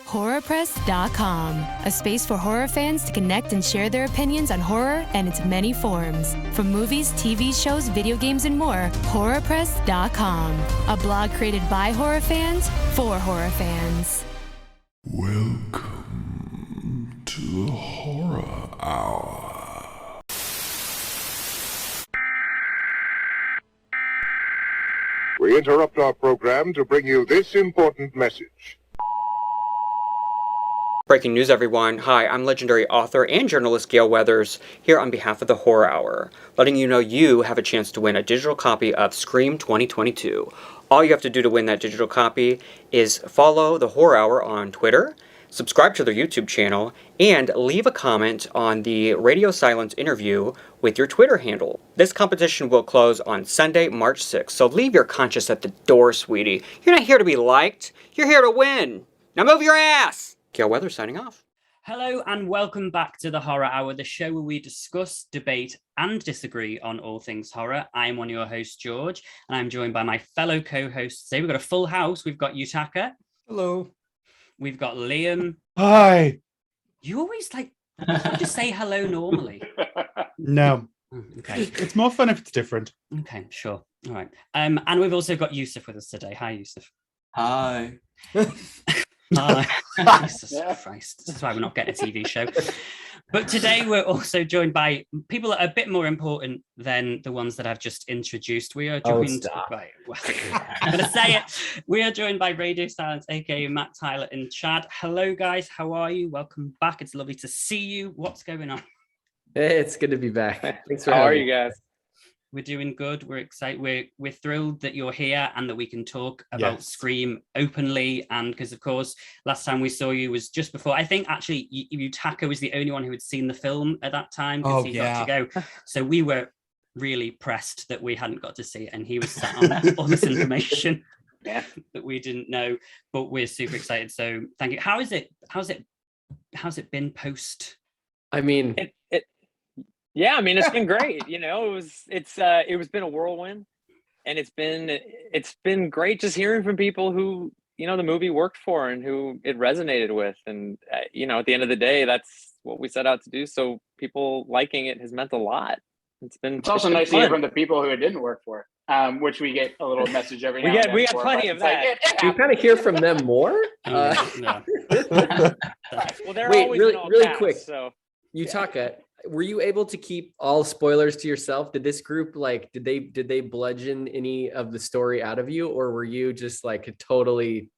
HorrorPress.com, a space for horror fans to connect and share their opinions on horror and its many forms. From movies, TV shows, video games, and more, HorrorPress.com, a blog created by horror fans for horror fans. Welcome to the Horror Hour. We interrupt our program to bring you this important message. Breaking news, everyone. Hi, I'm legendary author and journalist Gale Weathers, here on behalf of the Horror Hour, letting you know you have a chance to win a digital copy of Scream 2022. All you have to do to win that digital copy is follow the Horror Hour on Twitter, subscribe to their YouTube channel, and leave a comment on the Radio Silence interview with your Twitter handle. This competition will close on Sunday, March 6th, so leave your conscience at the door, sweetie. You're not here to be liked, you're here to win. Now move your ass! Gale Weathers signing off. Hello and welcome back to the Horror Hour, the show where we discuss, debate and disagree on all things horror. I'm one of your hosts, George, and I'm joined by my fellow co-hosts today. We've got a full house. We've got Yutaka. Hello. We've got Liam. Hi. You always just say hello normally. No. Okay. It's more fun if it's different. Okay, sure. All right. And we've also got Yusuf with us today. Hi, Yusuf. Hi. Jesus Christ. This is why we're not getting a TV show. But today we're also joined by people that are a bit more important than the ones that I've just introduced. We are joined by, I'm going to say it. We are joined by Radio Silence, aka Matt, Tyler, and Chad. Hello, guys. How are you? Welcome back. It's lovely to see you. What's going on? Hey, it's good to be back. Thanks for How having are me. you guys? We're doing good. We're excited. We're thrilled that you're here and that we can talk about Scream openly. And because, of course, last time we saw you was just before. I think actually Yutaka was the only one who had seen the film at that time because he got to go. So we were really pressed that we hadn't got to see it, and he was sat on all this information that we didn't know. But we're super excited. So thank you. How's it been post? I mean, Yeah, I mean, it's been great. You know, it's been a whirlwind, and it's been great just hearing from people who, you know, the movie worked for and who it resonated with. And, you know, at the end of the day, that's what we set out to do. So people liking it has meant a lot. It's also nice to hear from the people who it didn't work for, which we get a little message every now and then. We get plenty of that. you kind of hear from them more. Well, they're Wait, always really caps, quick. So Yutaka, were you able to keep all spoilers to yourself? Did this group did they bludgeon any of the story out of you, or were you just like totally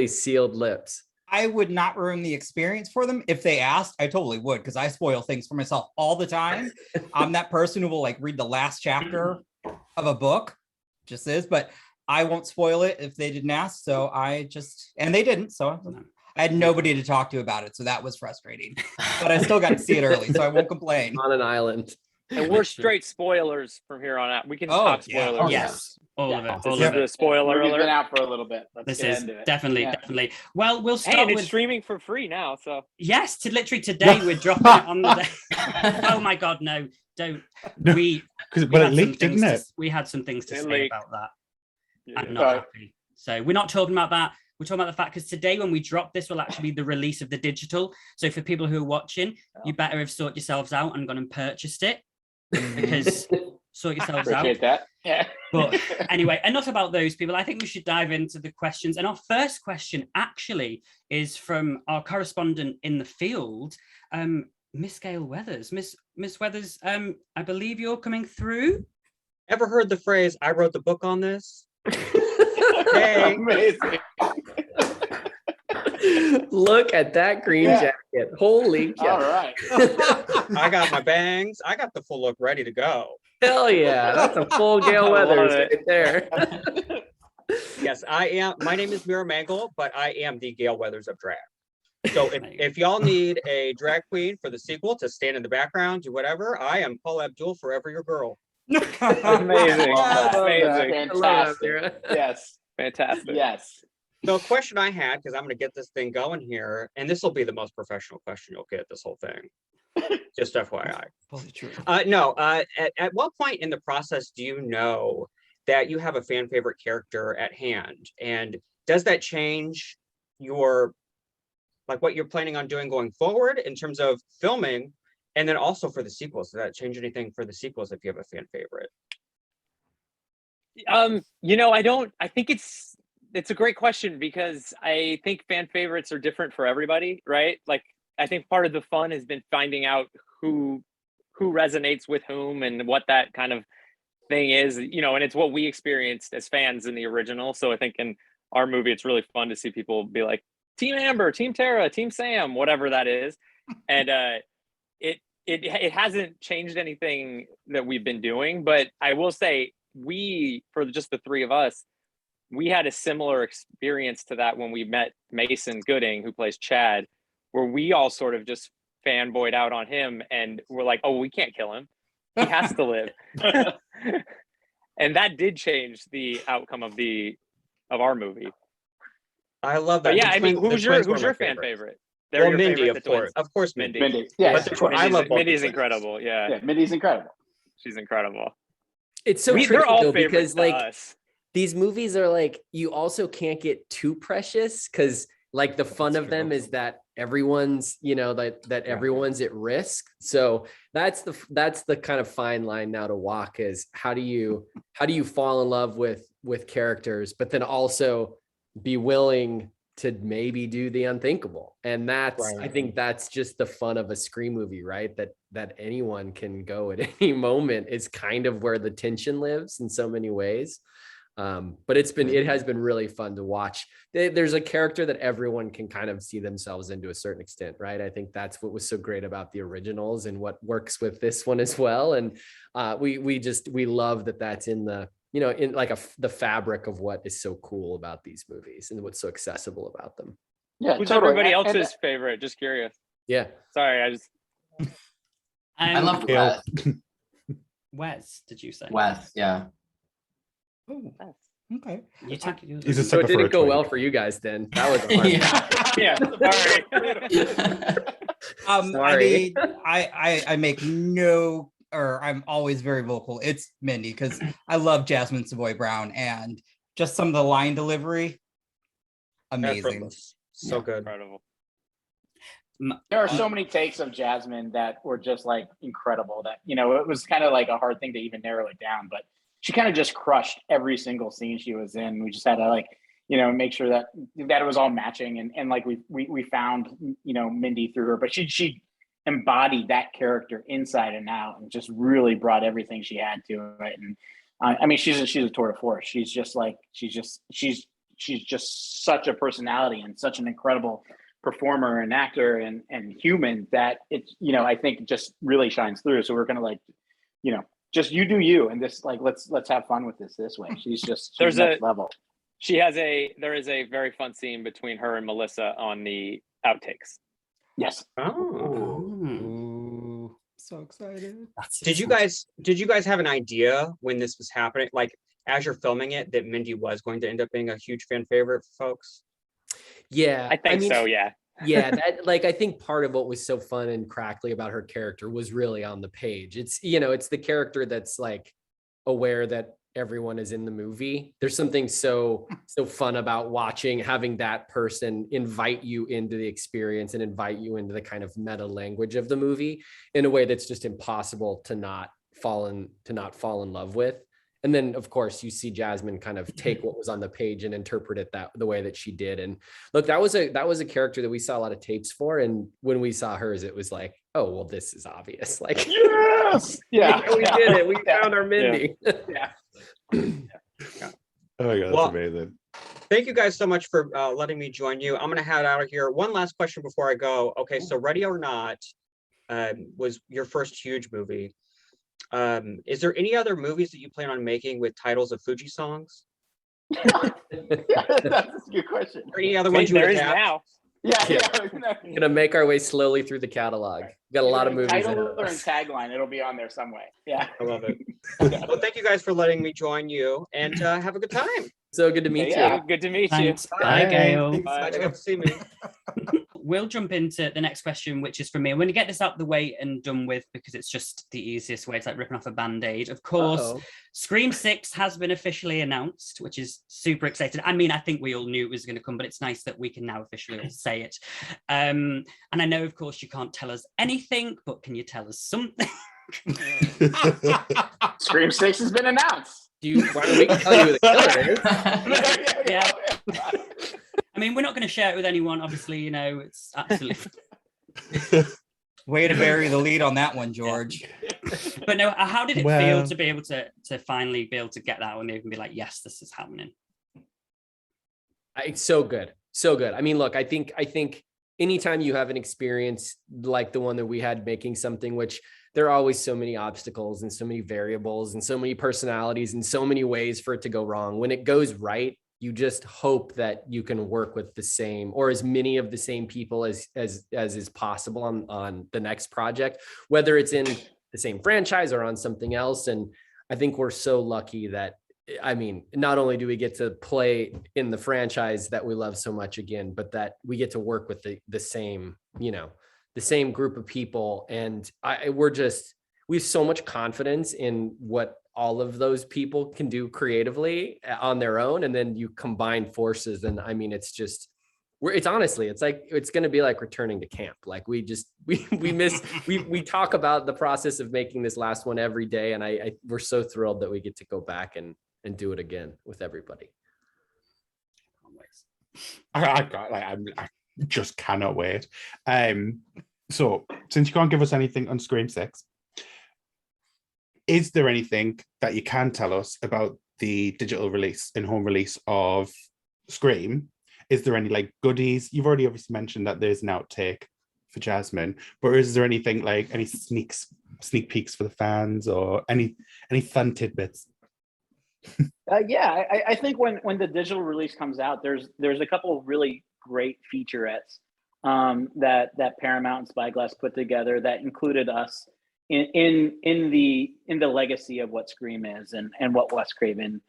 sealed lips? I would not ruin the experience for them. If they asked, I totally would, because I spoil things for myself all the time. I'm that person who will read the last chapter of a book, but I won't spoil it if they didn't ask. So and they didn't. So I had nobody to talk to about it. So that was frustrating, but I still got to see it early. So I won't complain. On an island. And we're straight spoilers from here on out. We can talk spoilers. Oh, yes. All of it. This is the spoiler We've alert. been out for a little bit. Let's get into it. Definitely. Well, we'll start And it's with streaming for free now. So yes, literally today we're dropping it on the day. Oh my God, no, don't. But it leaked, didn't it? We had some things to say about that. Yeah. I'm not happy. So we're not talking about that. We're talking about the fact because today when we drop this will actually be the release of the digital. So for people who are watching, you better have sorted yourselves out and gone and purchased it, because sort yourselves out. Appreciate that. Yeah. But anyway, enough about those people. I think we should dive into the questions. And our first question actually is from our correspondent in the field, Miss Gale Weathers. Miss Weathers, I believe you're coming through. Ever heard the phrase, I wrote the book on this? Hey. Amazing. Look at that green jacket. Holy cow. All right. I got my bangs. I got the full look ready to go. Hell yeah. That's a full Gale Weathers right there. Yes, I am. My name is Mera Mangle, but I am the Gale Weathers of drag. So if y'all need a drag queen for the sequel to stand in the background, do whatever, I am Paul Abdul, forever your girl. amazing. Amazing. Fantastic. Yes. Fantastic. Yes. So a question I had, because I'm going to get this thing going here, and this will be the most professional question you'll get this whole thing. Just FYI. True. At what point in the process do you know that you have a fan favorite character at hand? And does that change your like what you're planning on doing going forward in terms of filming, and then also for the sequels. Does that change anything for the sequels if you have a fan favorite? I think it's a great question, because I think fan favorites are different for everybody, right? Like, I think part of the fun has been finding out who resonates with whom and what that kind of thing is, and it's what we experienced as fans in the original. So I think in our movie, it's really fun to see people be like, Team Amber, Team Tara, Team Sam, whatever that is. And it hasn't changed anything that we've been doing, but I will say, for just the three of us, we had a similar experience to that when we met Mason Gooding, who plays Chad, where we all sort of just fanboyed out on him, and we're like, oh, we can't kill him. He has to live. And that did change the outcome of our movie. I love that. But yeah, I mean, who's your fan favorite? Well, Mindy, of course, Mindy. Mindy. Yeah, I love Mindy's incredible. Yeah, Mindy's incredible. She's incredible. It's so tricky though, because like us. These movies are like, you also can't get too precious, because like the fun of them is that everyone's, that everyone's at risk. So that's the kind of fine line now to walk, is how do you fall in love with characters, but then also be willing to maybe do the unthinkable. And that's, I think that's just the fun of a Scream movie, right? That anyone can go at any moment is kind of where the tension lives in so many ways. But it has been really fun to watch. There's a character that everyone can kind of see themselves into a certain extent, right? I think that's what was so great about the originals and what works with this one as well. And we love that that's in the, in like the fabric of what is so cool about these movies and what's so accessible about them. Yeah, who's totally. Everybody else's favorite? Just curious. Yeah. Sorry, I love Gale. Wes, did you say? Wes, yeah. Oh, Okay. He's a So it sucker for didn't a go twink. well for you guys then. That was a hard Sorry. I mean, I make no, or I'm always very vocal. It's Mindy, because I love Jasmine Savoy Brown, and just some of the line delivery, amazing. So good. Incredible. There are so many takes of Jasmine that were just like incredible that, it was kind of like a hard thing to even narrow it down, but she kind of just crushed every single scene she was in. We just had to make sure that it was all matching. And like we found, Mindy through her, but she embodied that character inside and out and just really brought everything she had to it. And I mean, she's a tour de force. She's just such a personality and such an incredible performer and actor and human that it's, I think just really shines through. So we're going to just you do you, and this let's have fun with this way. She's next level. There is a very fun scene between her and Melissa on the outtakes. Yes. Ooh, so excited. Did you guys have an idea when this was happening, like as you're filming it, that Mindy was going to end up being a huge fan favorite for folks? Yeah, I think so. Yeah. Yeah, that I think part of what was so fun and crackly about her character was really on the page. It's it's the character that's like aware that everyone is in the movie. There's something so fun about having that person invite you into the experience and invite you into the kind of meta language of the movie in a way that's just impossible to not fall in love with. And then, of course, you see Jasmine kind of take what was on the page and interpret it the way that she did. And look, that was a character that we saw a lot of tapes for. And when we saw hers, it was like, oh, well, this is obvious. Like, yes, yeah, we did it. We found our Mindy. Yeah. Oh yeah, that's amazing. Thank you guys so much for letting me join you. I'm going to head out of here. One last question before I go. Okay, so Ready or Not was your first huge movie. Is there any other movies that you plan on making with titles of Fuji songs? Yeah, that's a good question. Or any other ones you would have? Now. Yeah. We're gonna make our way slowly through the catalog. We've got a lot of movies. Title or tagline, it'll be on there some way. Yeah. I love it. Well, thank you guys for letting me join you, and have a good time. So good to meet you. Good to meet Thanks. you. Bye, Gale. Glad you got to see me. we'll jump into the next question, which is from me. I'm going to get this out the way and done with because it's just the easiest way. It's like ripping off a band-aid. Of course, Scream 6 has been officially announced, which is super exciting. I mean, I think we all knew it was going to come, but it's nice that we can now officially all say it. And I know, of course, you can't tell us anything, but can you tell us something? Scream 6 has been announced. Why don't we tell you who the killer is? Yeah. I mean, we're not going to share it with anyone, obviously, you know, it's absolutely... Way to bury the lead on that one, George. But no, how did it feel to be able to finally be able to get that one and be like, yes, this is happening? It's so good. So good. I mean, look, I think anytime you have an experience like the one that we had making something, which there are always so many obstacles and so many variables and so many personalities and so many ways for it to go wrong. When it goes right, you just hope that you can work with the same or as many of the same people as is possible on the next project, whether it's in the same franchise or on something else. And I think we're so lucky that, I mean, not only do we get to play in the franchise that we love so much again, but that we get to work with the same, you know, the same group of people. And we have so much confidence in what all of those people can do creatively on their own. And then you combine forces. And I mean, it's honestly, it's going to be like returning to camp. Like we talk about the process of making this last one every day. And we're so thrilled that we get to go back and do it again with everybody. I just cannot wait. So since you can't give us anything on Scream 6, is there anything that you can tell us about the digital release and home release of Scream? Is there any like goodies? You've already obviously mentioned that there's an outtake for Jasmine, but is there anything like any sneak peeks for the fans or any fun tidbits? Yeah, I think when the digital release comes out, there's a couple of really great featurettes that Paramount and Spyglass put together that included us in the legacy of what Scream is and what Wes Craven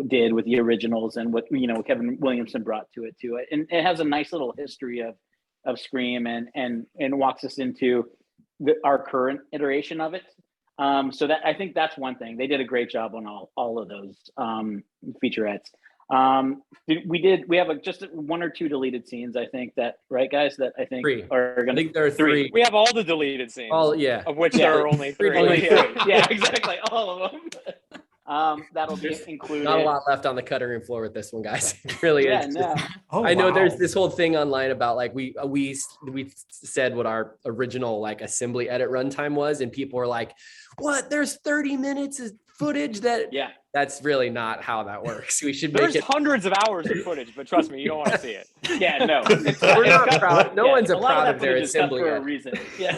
did with the originals and what Kevin Williamson brought to it too. And it has a nice little history of Scream and walks us into our current iteration of it. So that I think that's one thing. They did a great job on all of those featurettes. We have just one or two deleted scenes, I think, that, right, guys, that I think are going to... I think there are three. We have all the deleted scenes. Of which there are only three. Yeah, exactly. All of them. That'll be included. Not a lot left on the cutting room floor with this one, guys. It really is. No. I know there's this whole thing online about like we said what our original like assembly edit runtime was, and people were like, "What? There's 30 minutes of footage that." Yeah. That's really not how that works. We should There's make it hundreds of hours of footage, but trust me, you don't want to see it. Yeah, no. We're not proud. No one's proud of of their assembly for a edit. reason. Yeah.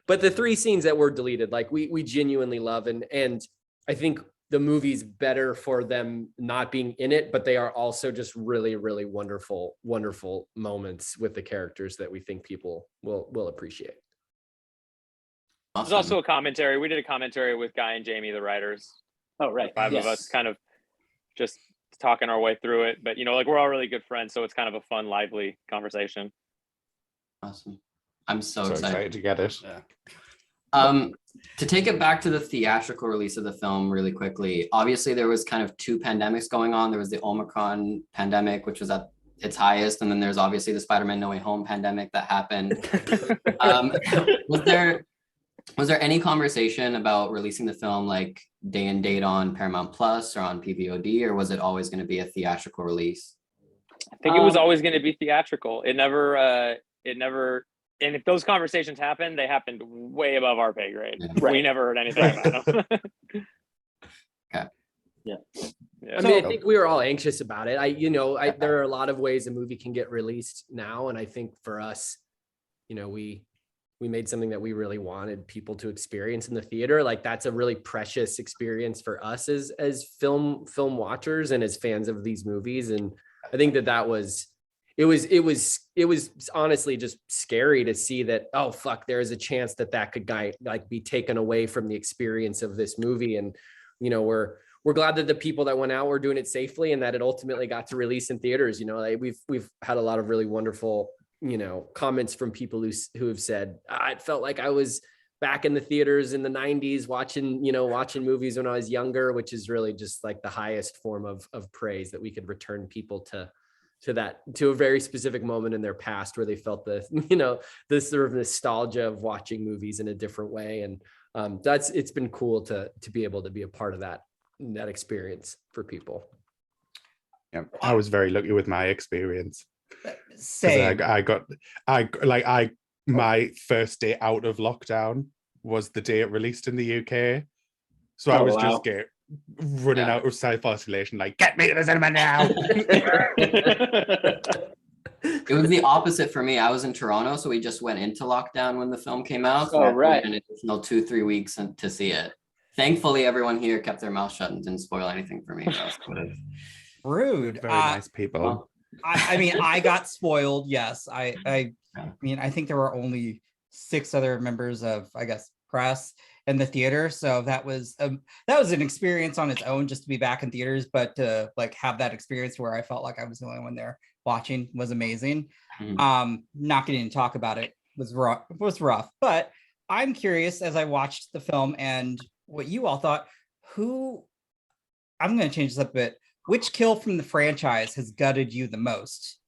But the 3 scenes that were deleted, like we genuinely love, and I think the movie's better for them not being in it, but they are also just really, really wonderful, wonderful moments with the characters that we think people will appreciate. Awesome. There's also a commentary. We did a commentary with Guy and Jamie, the writers. Oh, right. The 5 of us kind of just talking our way through it. But, like we're all really good friends, so it's kind of a fun, lively conversation. Awesome. I'm so excited to get it. Yeah. To take it back to the theatrical release of the film really quickly, obviously there was kind of 2 pandemics going on. There was the Omicron pandemic, which was at its highest, and then there's obviously the Spider-Man No Way Home pandemic that happened. Was there any conversation about releasing the film like day and date on Paramount Plus or on PVOD, or was it always going to be a theatrical release? I think it was always going to be theatrical. It never, and if those conversations happened, they happened way above our pay grade. Yeah. Right. We never heard anything about them. Okay. Yeah. I mean, I think we were all anxious about it. There are a lot of ways a movie can get released now. And I think for us, we made something that we really wanted people to experience in the theater. Like that's a really precious experience for us as film watchers and as fans of these movies. And I think that was honestly just scary to see that, oh fuck, there is a chance that could be taken away from the experience of this movie. And we're we're glad that the people that went out were doing it safely and that it ultimately got to release in theaters. You know, like we've had a lot of really wonderful, you know, comments from people who have said, it felt like I was back in the theaters in the 90s watching movies when I was younger, which is really just like the highest form of praise that we could return people to a very specific moment in their past where they felt the sort of nostalgia of watching movies in a different way. And it's been cool to be able to be a part of that experience for people. I was very lucky with my experience. Same. My first day out of lockdown was the day it released in the UK. So I was just running out of self-isolation, like, get me to the cinema now. It was the opposite for me. I was in Toronto, so we just went into lockdown when the film came out. So right. An additional 2-3 weeks to see it. Thankfully, everyone here kept their mouth shut and didn't spoil anything for me. Rude. Very nice people. I mean, I got spoiled. Yes, I mean, I think there were only 6 other members of, I guess, press in the theater, so that was an experience on its own just to be back in theaters. But to like have that experience where I felt like I was the only one there watching was amazing. Not getting to talk about it was rough. But I'm curious, as I watched the film and what you all thought, I'm going to change this up a bit. Which kill from the franchise has gutted you the most?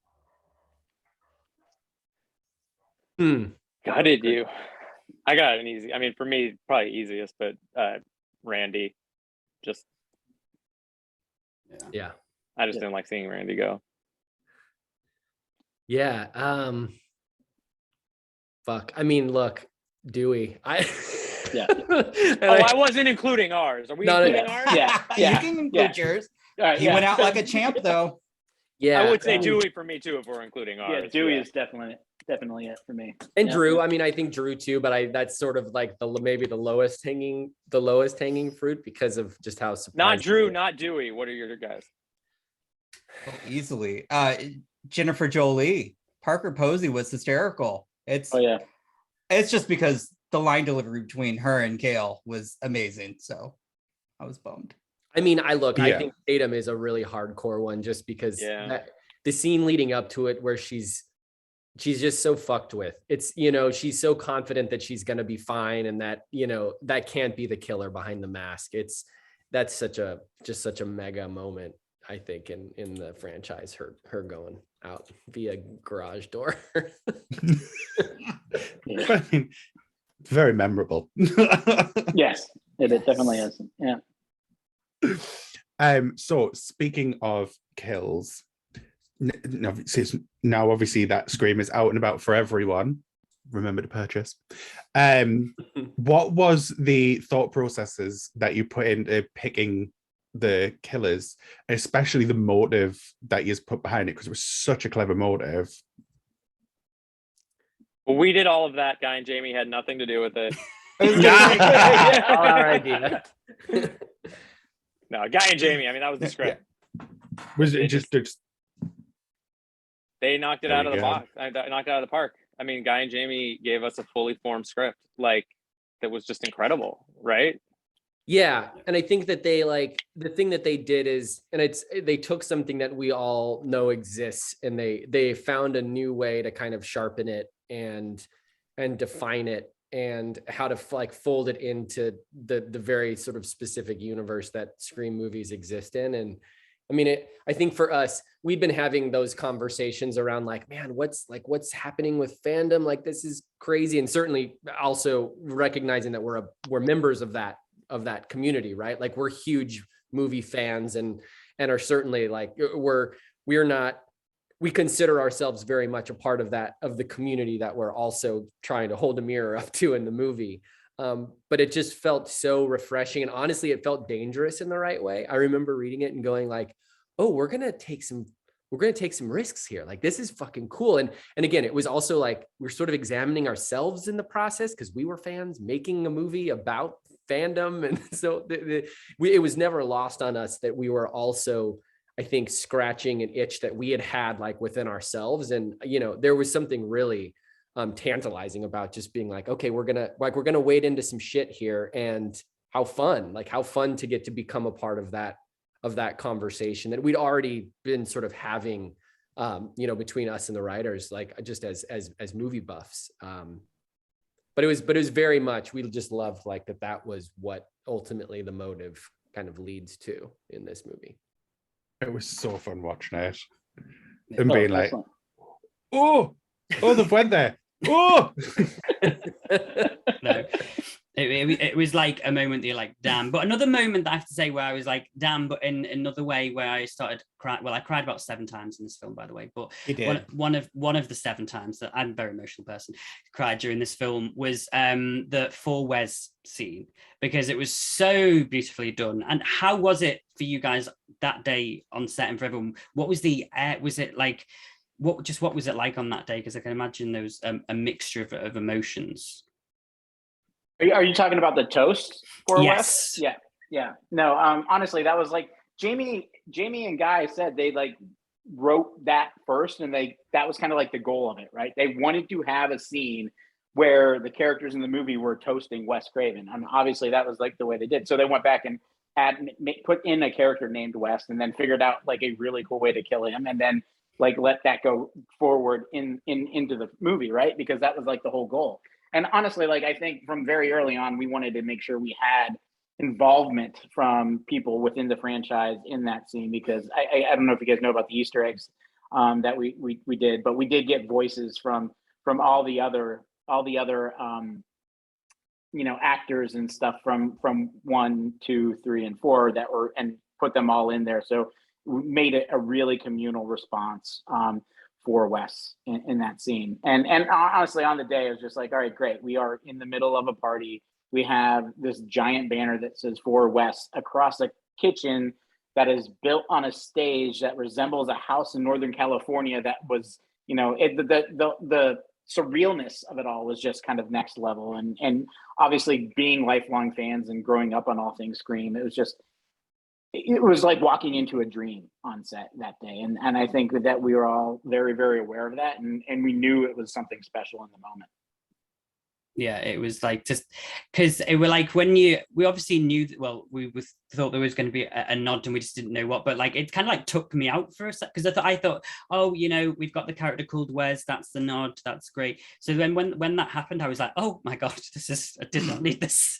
Gutted you. I got an easy. I mean, for me, probably easiest, but Randy. Just. Yeah. I just didn't like seeing Randy go. Yeah. Fuck. I mean, look, Dewey. Yeah. I wasn't including ours. Are we including ours? Yeah. You can include yours. He went out like a champ, though. Yeah. I would say Dewey for me too if we're including ours. Yeah, Dewey is definitely it for me. And Drew, I mean, I think Drew too, but that's sort of like maybe the lowest hanging fruit because of just how surprising. Not Drew, not Dewey. What are your guys? Oh, easily. Jennifer Jolie. Parker Posey was hysterical. It's just because the line delivery between her and Gale was amazing. So I was bummed. I mean, I think Tatum is a really hardcore one just because the scene leading up to it where she's just so fucked with. It's, she's so confident that she's going to be fine and that, that can't be the killer behind the mask. That's such a mega moment, I think, in the franchise, her going out via garage door. I mean, very memorable. Yes, it definitely is. Yeah. So speaking of kills, now obviously that Scream is out and about for everyone. Remember to purchase. What was the thought processes that you put into picking the killers, especially the motive that you put behind it? Because it was such a clever motive. Well, we did all of that. Guy and Jamie had nothing to do with it. Our idea. No, Guy and Jamie. I mean, that was the script. Was it just? They knocked it out of the box. I knocked it out of the park. I mean, Guy and Jamie gave us a fully formed script, that was just incredible, right? Yeah, and I think that they the thing that they did is, and they took something that we all know exists, and they found a new way to kind of sharpen it and define it, and how to fold it into the very sort of specific universe that Scream movies exist in. And I mean, I think for us, we've been having those conversations around man, what's happening with fandom? This is crazy. And certainly also recognizing that we're members of that community, right? We're huge movie fans and are certainly we consider ourselves very much a part of the community that we're also trying to hold a mirror up to in the movie. But it just felt so refreshing, and honestly, it felt dangerous in the right way. I remember reading it and going oh, we're gonna take some risks here. This is fucking cool. And again, it was also we're sort of examining ourselves in the process because we were fans making a movie about fandom, and so it was never lost on us that we were also, I think, scratching an itch that we had within ourselves. And there was something really tantalizing about just being okay, we're gonna wade into some shit here, and fun to get to become a part of that conversation that we'd already been sort of having, between us and the writers, like just as movie buffs. But it was very much, we just loved like that was what ultimately the motive kind of leads to in this movie. It was so fun watching it and being like, they've went there. Oh, No. It was like a moment that you're like, damn. But another moment that I have to say where I was like, damn, but in another way where I started crying. Well, I cried about 7 times in this film, by the way. But one of the 7 times that I'm a very emotional person, cried during this film was the For Wes scene, because it was so beautifully done. And how was it for you guys that day on set and for everyone? What was the was it like? What was it like on that day? Because I can imagine there was a mixture of emotions. Are you talking about the toast for Yes. Wes? Yeah. No, honestly, that was like Jamie and Guy said they like wrote that first, and that was kind of like the goal of it, right? They wanted to have a scene where the characters in the movie were toasting Wes Craven, and obviously that was like the way they did. So they went back and put in a character named Wes, and then figured out like a really cool way to kill him, and then like let that go forward into the movie, right? Because that was like the whole goal. And honestly, like I think from very early on, we wanted to make sure we had involvement from people within the franchise in that scene, because I don't know if you guys know about the Easter eggs that we did, but we did get voices from all the other actors and stuff from 1, 2, 3, and 4 that were, and put them all in there. So we made it a really communal response for Wes in that scene. And honestly, on the day, it was just like, all right, great. We are in the middle of a party. We have this giant banner that says For Wes across a kitchen that is built on a stage that resembles a house in Northern California. That was, the surrealness of it all was just kind of next level. And obviously being lifelong fans and growing up on all things Scream, it was like walking into a dream on set that day. And I think that we were all very, very aware of that. And we knew it was something special in the moment. Yeah, it was like, just because it were like when we obviously knew that, well, we thought there was going to be a nod and we just didn't know what, but like it kind of like took me out for a sec, because I thought, oh, we've got the character called Wes, that's the nod, that's great. So then when that happened, I was like, oh my god, I did not need this.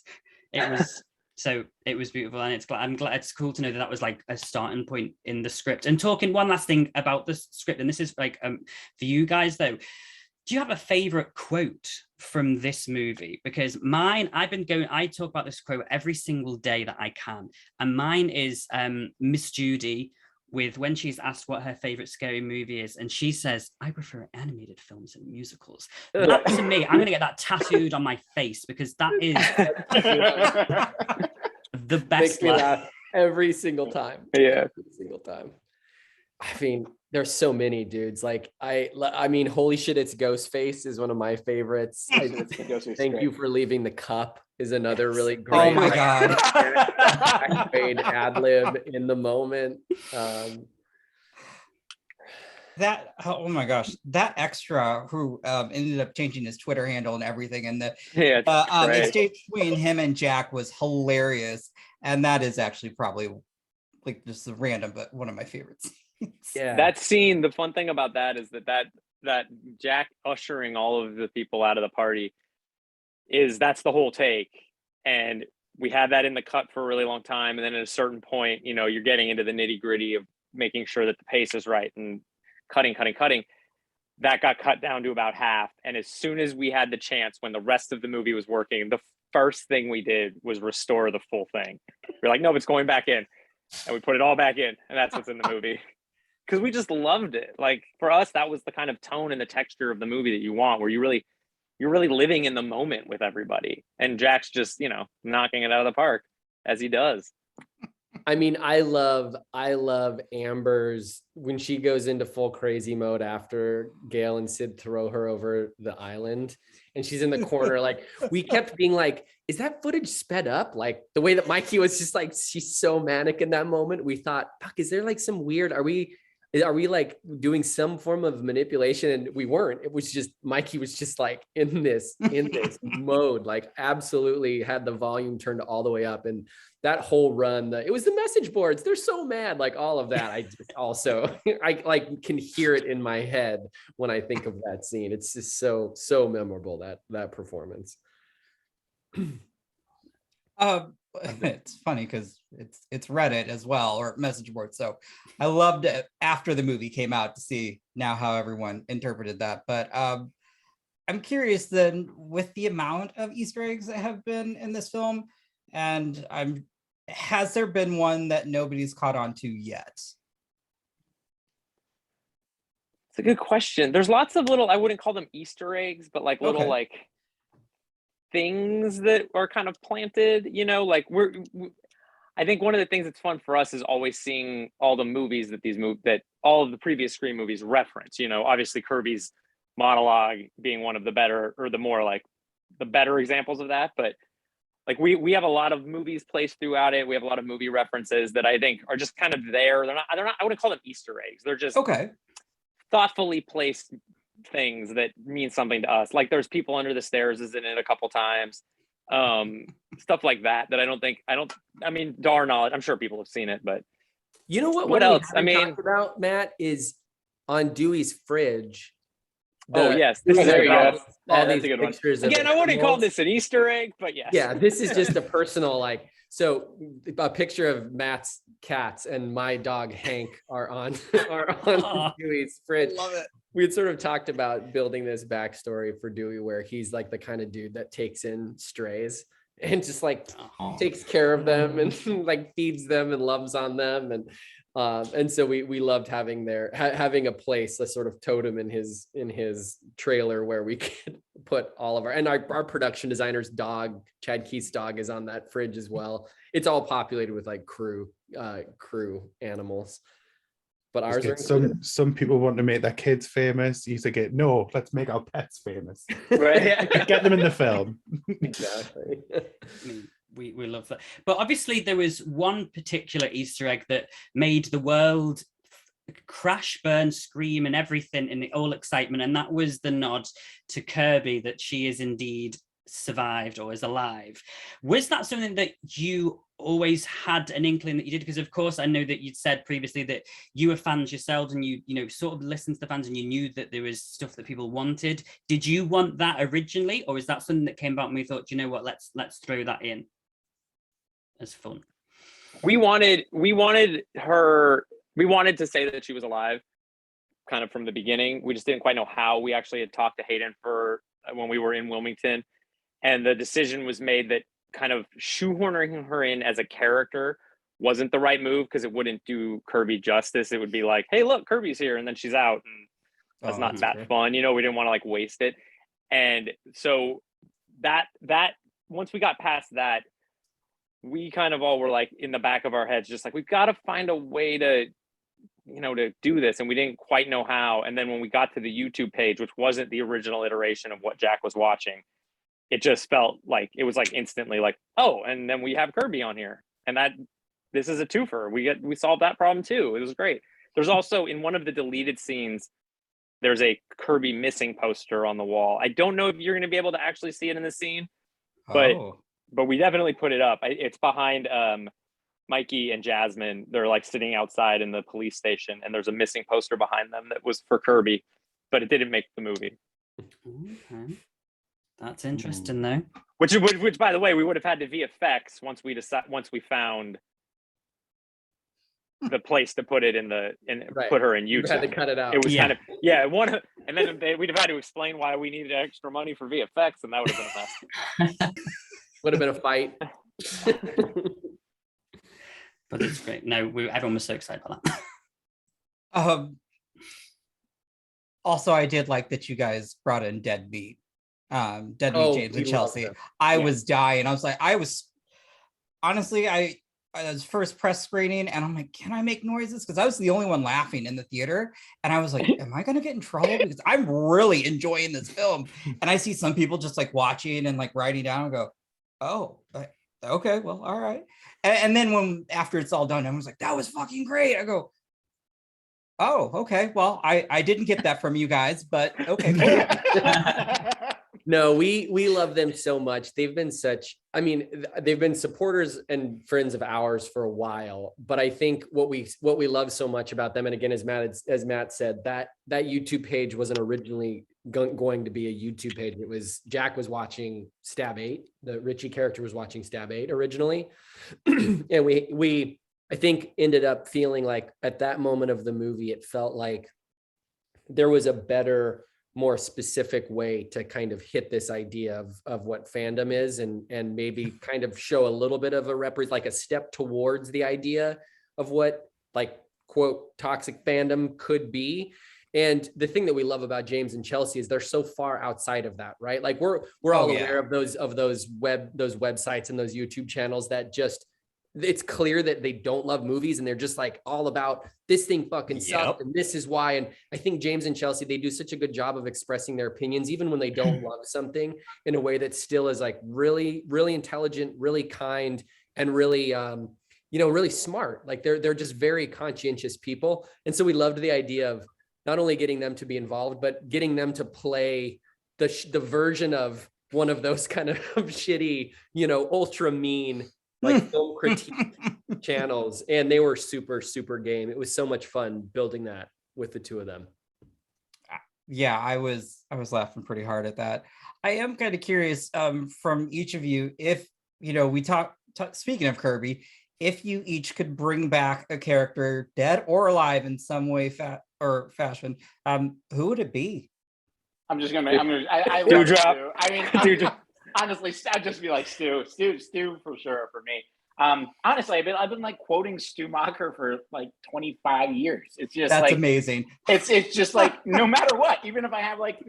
It was beautiful, and I'm glad it's cool to know that was like a starting point in the script. And talking one last thing about the script, and this is like for you guys though, do you have a favorite quote from this movie? Because mine, I talk about this quote every single day that I can, and mine is Miss Judy, with when she's asked what her favorite scary movie is, and she says, I prefer animated films and musicals. That to me, I'm gonna get that tattooed on my face, because that is the best. Makes me laugh every single time. Yeah, every single time. I mean, there's so many dudes. Like I mean, holy shit, it's Ghostface is one of my favorites. Thank you for leaving the cup is another really great. Oh my god. Quaid ad lib in the moment. That, oh my gosh, that extra who ended up changing his Twitter handle and everything, and the exchange between him and Jack was hilarious, and that is actually probably like just random, but one of my favorites. Yeah, that scene. The fun thing about that is that Jack ushering all of the people out of the party that's the whole take, and we had that in the cut for a really long time, and then at a certain point, you're getting into the nitty gritty of making sure that the pace is right and cutting. That got cut down to about half, and as soon as we had the chance, when the rest of the movie was working, the first thing we did was restore the full thing. We're like, no, it's going back in, and we put it all back in, and that's what's in the movie. Because we just loved it. Like for us, that was the kind of tone and the texture of the movie that you want, where you're really living in the moment with everybody. And Jack's just, knocking it out of the park as he does. I mean, I love Amber's when she goes into full crazy mode after Gale and Sid throw her over the island, and she's in the corner. Like, we kept being like, is that footage sped up? Like the way that Mikey was just like, she's so manic in that moment. We thought, fuck, is there like some weird, are we are we like doing some form of manipulation? And we weren't. It was just Mikey was just like in this mode, like absolutely had the volume turned all the way up. And that whole run, it was the message boards. They're so mad, like all of that. I just also I like can hear it in my head when I think of that scene. It's just so memorable, that performance. It's funny because it's Reddit as well, or message board. So I loved it after the movie came out to see now how everyone interpreted that. But I'm curious then, with the amount of Easter eggs that have been in this film, and has there been one that nobody's caught on to yet? It's a good question. There's lots of little, I wouldn't call them Easter eggs, but like little like things that are kind of planted, you know, like I think one of the things that's fun for us is always seeing all the movies that all of the previous Scream movies reference, you know, obviously Kirby's monologue being one of the better, or the more like the better examples of that. But like we have a lot of movies placed throughout it. We have a lot of movie references that I think are just kind of there. They're not, I wouldn't call them Easter eggs. They're just thoughtfully placed things that mean something to us. Like there's people under the stairs is in it a couple times. Stuff like that I mean, to our knowledge, I'm sure people have seen it, but you know what else? I mean, talked about, Matt, is on Dewey's fridge. Yes, this is there you go. All these pictures. Again, I wouldn't call this an Easter egg, but yes. Yeah, this is just a personal, like, so a picture of Matt's cats and my dog Hank are on Dewey's fridge. Love it. We had sort of talked about building this backstory for Dewey where he's like the kind of dude that takes in strays and just like takes care of them and like feeds them and loves on them. And so we loved having having a place, a sort of totem in his trailer where we could put all of our production designer's dog, Chad Keith's dog, is on that fridge as well. It's all populated with like crew animals. But ours are some people want to make their kids famous. He's like, no, let's make our pets famous. Right. Get them in the film. Exactly. I mean, we love that. But obviously there was one particular Easter egg that made the world crash, burn, scream, and everything in the all excitement, and that was the nod to Kirby that she is indeed survived or is alive. Was that something that you always had an inkling that you did? Because of course I know that you'd said previously that you were fans yourselves and you know sort of listened to the fans and you knew that there was stuff that people wanted. Did you want that originally, or is that something that came about and we thought, you know what, let's throw that in as fun? We wanted to say that she was alive kind of from the beginning. We just didn't quite know how. We actually had talked to Hayden for when we were in Wilmington, and the decision was made that kind of shoehorning her in as a character wasn't the right move because it wouldn't do Kirby justice. It would be like, hey, look, Kirby's here, and then she's out, and that's not that fun. You know, we didn't want to like waste it. And so that once we got past that, we kind of all were like in the back of our heads, just like, we've got to find a way to, you know, to do this. And we didn't quite know how. And then when we got to the YouTube page, which wasn't the original iteration of what Jack was watching, it just felt like it was like instantly like, oh, and then we have Kirby on here, and this is a twofer. We solved that problem too. It was great. There's also in one of the deleted scenes, there's a Kirby missing poster on the wall. I don't know if you're going to be able to actually see it in the scene, but we definitely put it up. It's behind Mikey and Jasmine. They're like sitting outside in the police station, and there's a missing poster behind them that was for Kirby, but it didn't make the movie. Okay. That's interesting though. Which by the way, we would have had to VFX once we found the place to put it put her in YouTube. You had to cut it out. It was kind of and then we'd have had to explain why we needed extra money for VFX, and that would have been a mess. Would have been a fight. But it's great. No, everyone was so excited about that. Also, I did like that you guys brought in Deadbeat. James and Chelsea. I was dying. I was honestly, I was first press screening and I'm like, can I make noises? Because I was the only one laughing in the theater. And I was like, am I gonna get in trouble? Because I'm really enjoying this film. And I see some people just like watching and like writing down and go, oh, okay, well, all right. And then after it's all done, I was like, that was fucking great. I go, Oh, okay. Well, I didn't get that from you guys, but okay. Cool. No, we love them so much. They've been they've been supporters and friends of ours for a while. But I think what we love so much about them, and again, as Matt said, that YouTube page wasn't originally going to be a YouTube page. It was Jack was watching Stab 8. The Richie character was watching Stab 8 originally, and we I think ended up feeling like at that moment of the movie, it felt like there was a better, more specific way to kind of hit this idea of what fandom is, and maybe kind of show a little bit of like a step towards the idea of what, like, quote, toxic fandom could be. And the thing that we love about James and Chelsea is they're so far outside of that, right? Like we're all aware of those websites and those YouTube channels that just, it's clear that they don't love movies and they're just like all about this thing fucking sucks and this is why. And I think James and Chelsea, they do such a good job of expressing their opinions, even when they don't love something, in a way that still is like really, really intelligent, really kind, and really, really smart. Like they're just very conscientious people. And so we loved the idea of not only getting them to be involved, but getting them to play the version of one of those kind of shitty, ultra mean, like film critique channels. And they were super, super game. It was so much fun building that with the two of them. Yeah, I was laughing pretty hard at that. I am kind of curious from each of you, if, we talk speaking of Kirby, if you each could bring back a character dead or alive in some way fashion, who would it be? I love Stu. I mean, honestly, I'd just be like Stu for sure for me. Honestly, I've been like quoting Stu Macher for like 25 years. It's just that's like amazing. It's just like no matter what, even if I have like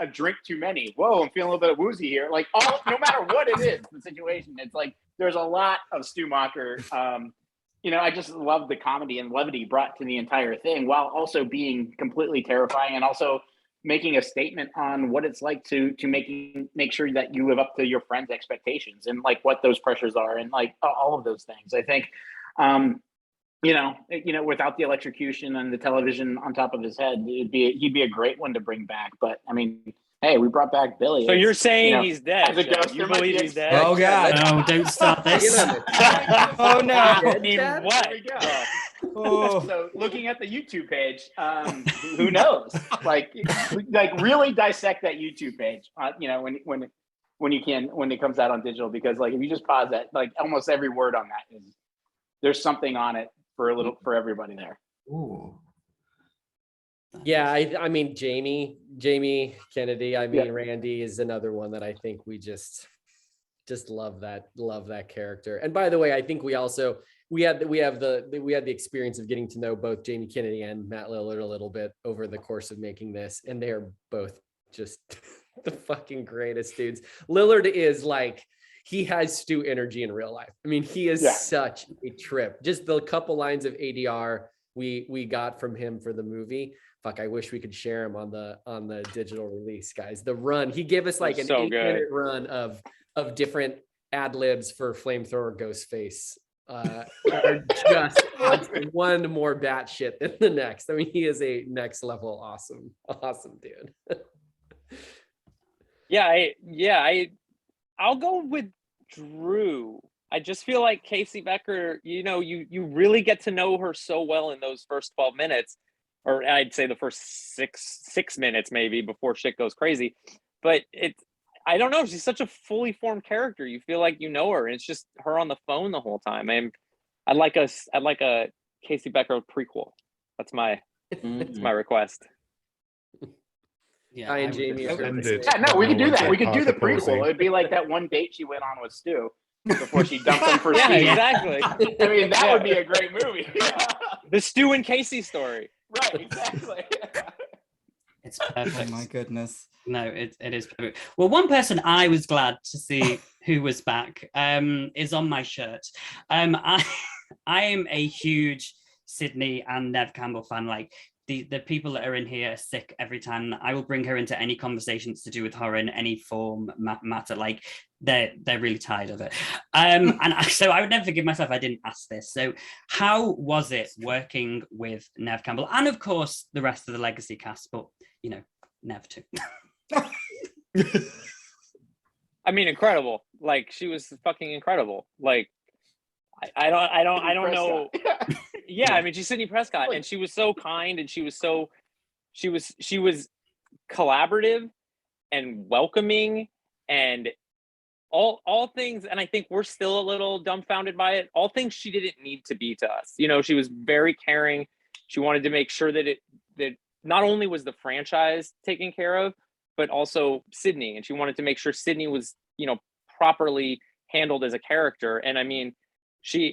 a drink too many, whoa, I'm feeling a little bit of woozy here. Like no matter what it is, the situation, it's like there's a lot of Stu Macher. I just love the comedy and levity brought to the entire thing, while also being completely terrifying and also making a statement on what it's like to make sure that you live up to your friends' expectations and like what those pressures are and like all of those things. I think, without the electrocution and the television on top of his head, he'd be a great one to bring back. But I mean, hey, we brought back Billy. So you're saying he's dead? As a ghost, you believe he's dead? Oh God! No, don't start this. Oh no! I mean, what? There we go. So looking at the YouTube page, who knows? Like really dissect that YouTube page. When it comes out on digital, because like if you just pause that, like almost every word on that there's something on it for everybody there. Ooh. Yeah, I mean Jamie Kennedy. I mean Randy is another one that I think we just love that character. And by the way, I think we had the experience of getting to know both Jamie Kennedy and Matt Lillard a little bit over the course of making this, and they are both just the fucking greatest dudes. Lillard is like, he has Stu energy in real life. I mean, he is such a trip. Just the couple lines of ADR we got from him for the movie. Fuck, I wish we could share him on the digital release, guys. The run, he gave us like an 8-minute run of different ad libs for Flamethrower Ghostface. Are just one more batshit than the next. I mean, he is a next level awesome dude. I'll go with Drew. I just feel like Casey Becker, you really get to know her so well in those first 12 minutes, or I'd say the first six minutes maybe before shit goes crazy. But I don't know, she's such a fully formed character. You feel like you know her, and it's just her on the phone the whole time. I'd like a Casey Becker prequel. That's my request. Yeah, I and Jamie. We could do that. We could do the prequel. It'd be like that one date she went on with Stu before she dumped him for Steve. Exactly. I mean, that would be a great movie. The Stu and Casey story. Right, exactly. It's perfect. Oh my goodness. No, it is perfect. Well, one person I was glad to see who was back is on my shirt. I am a huge Sydney and Neve Campbell fan. Like, the people that are in here are sick every time. I will bring her into any conversations to do with horror in any form matter. Like they're really tired of it. So I would never forgive myself if I didn't ask this. So how was it working with Neve Campbell and of course the rest of the legacy cast, but you know, Neve too. I mean, incredible. Like she was fucking incredible. Like I don't know. Yeah, I mean, she's Sidney Prescott, and she was so kind, and she was collaborative and welcoming, and all things. And I think we're still a little dumbfounded by it. All things she didn't need to be to us. You know, she was very caring. She wanted to make sure that that not only was the franchise taken care of, but also Sidney, and she wanted to make sure Sidney was, you know, properly handled as a character. And I mean,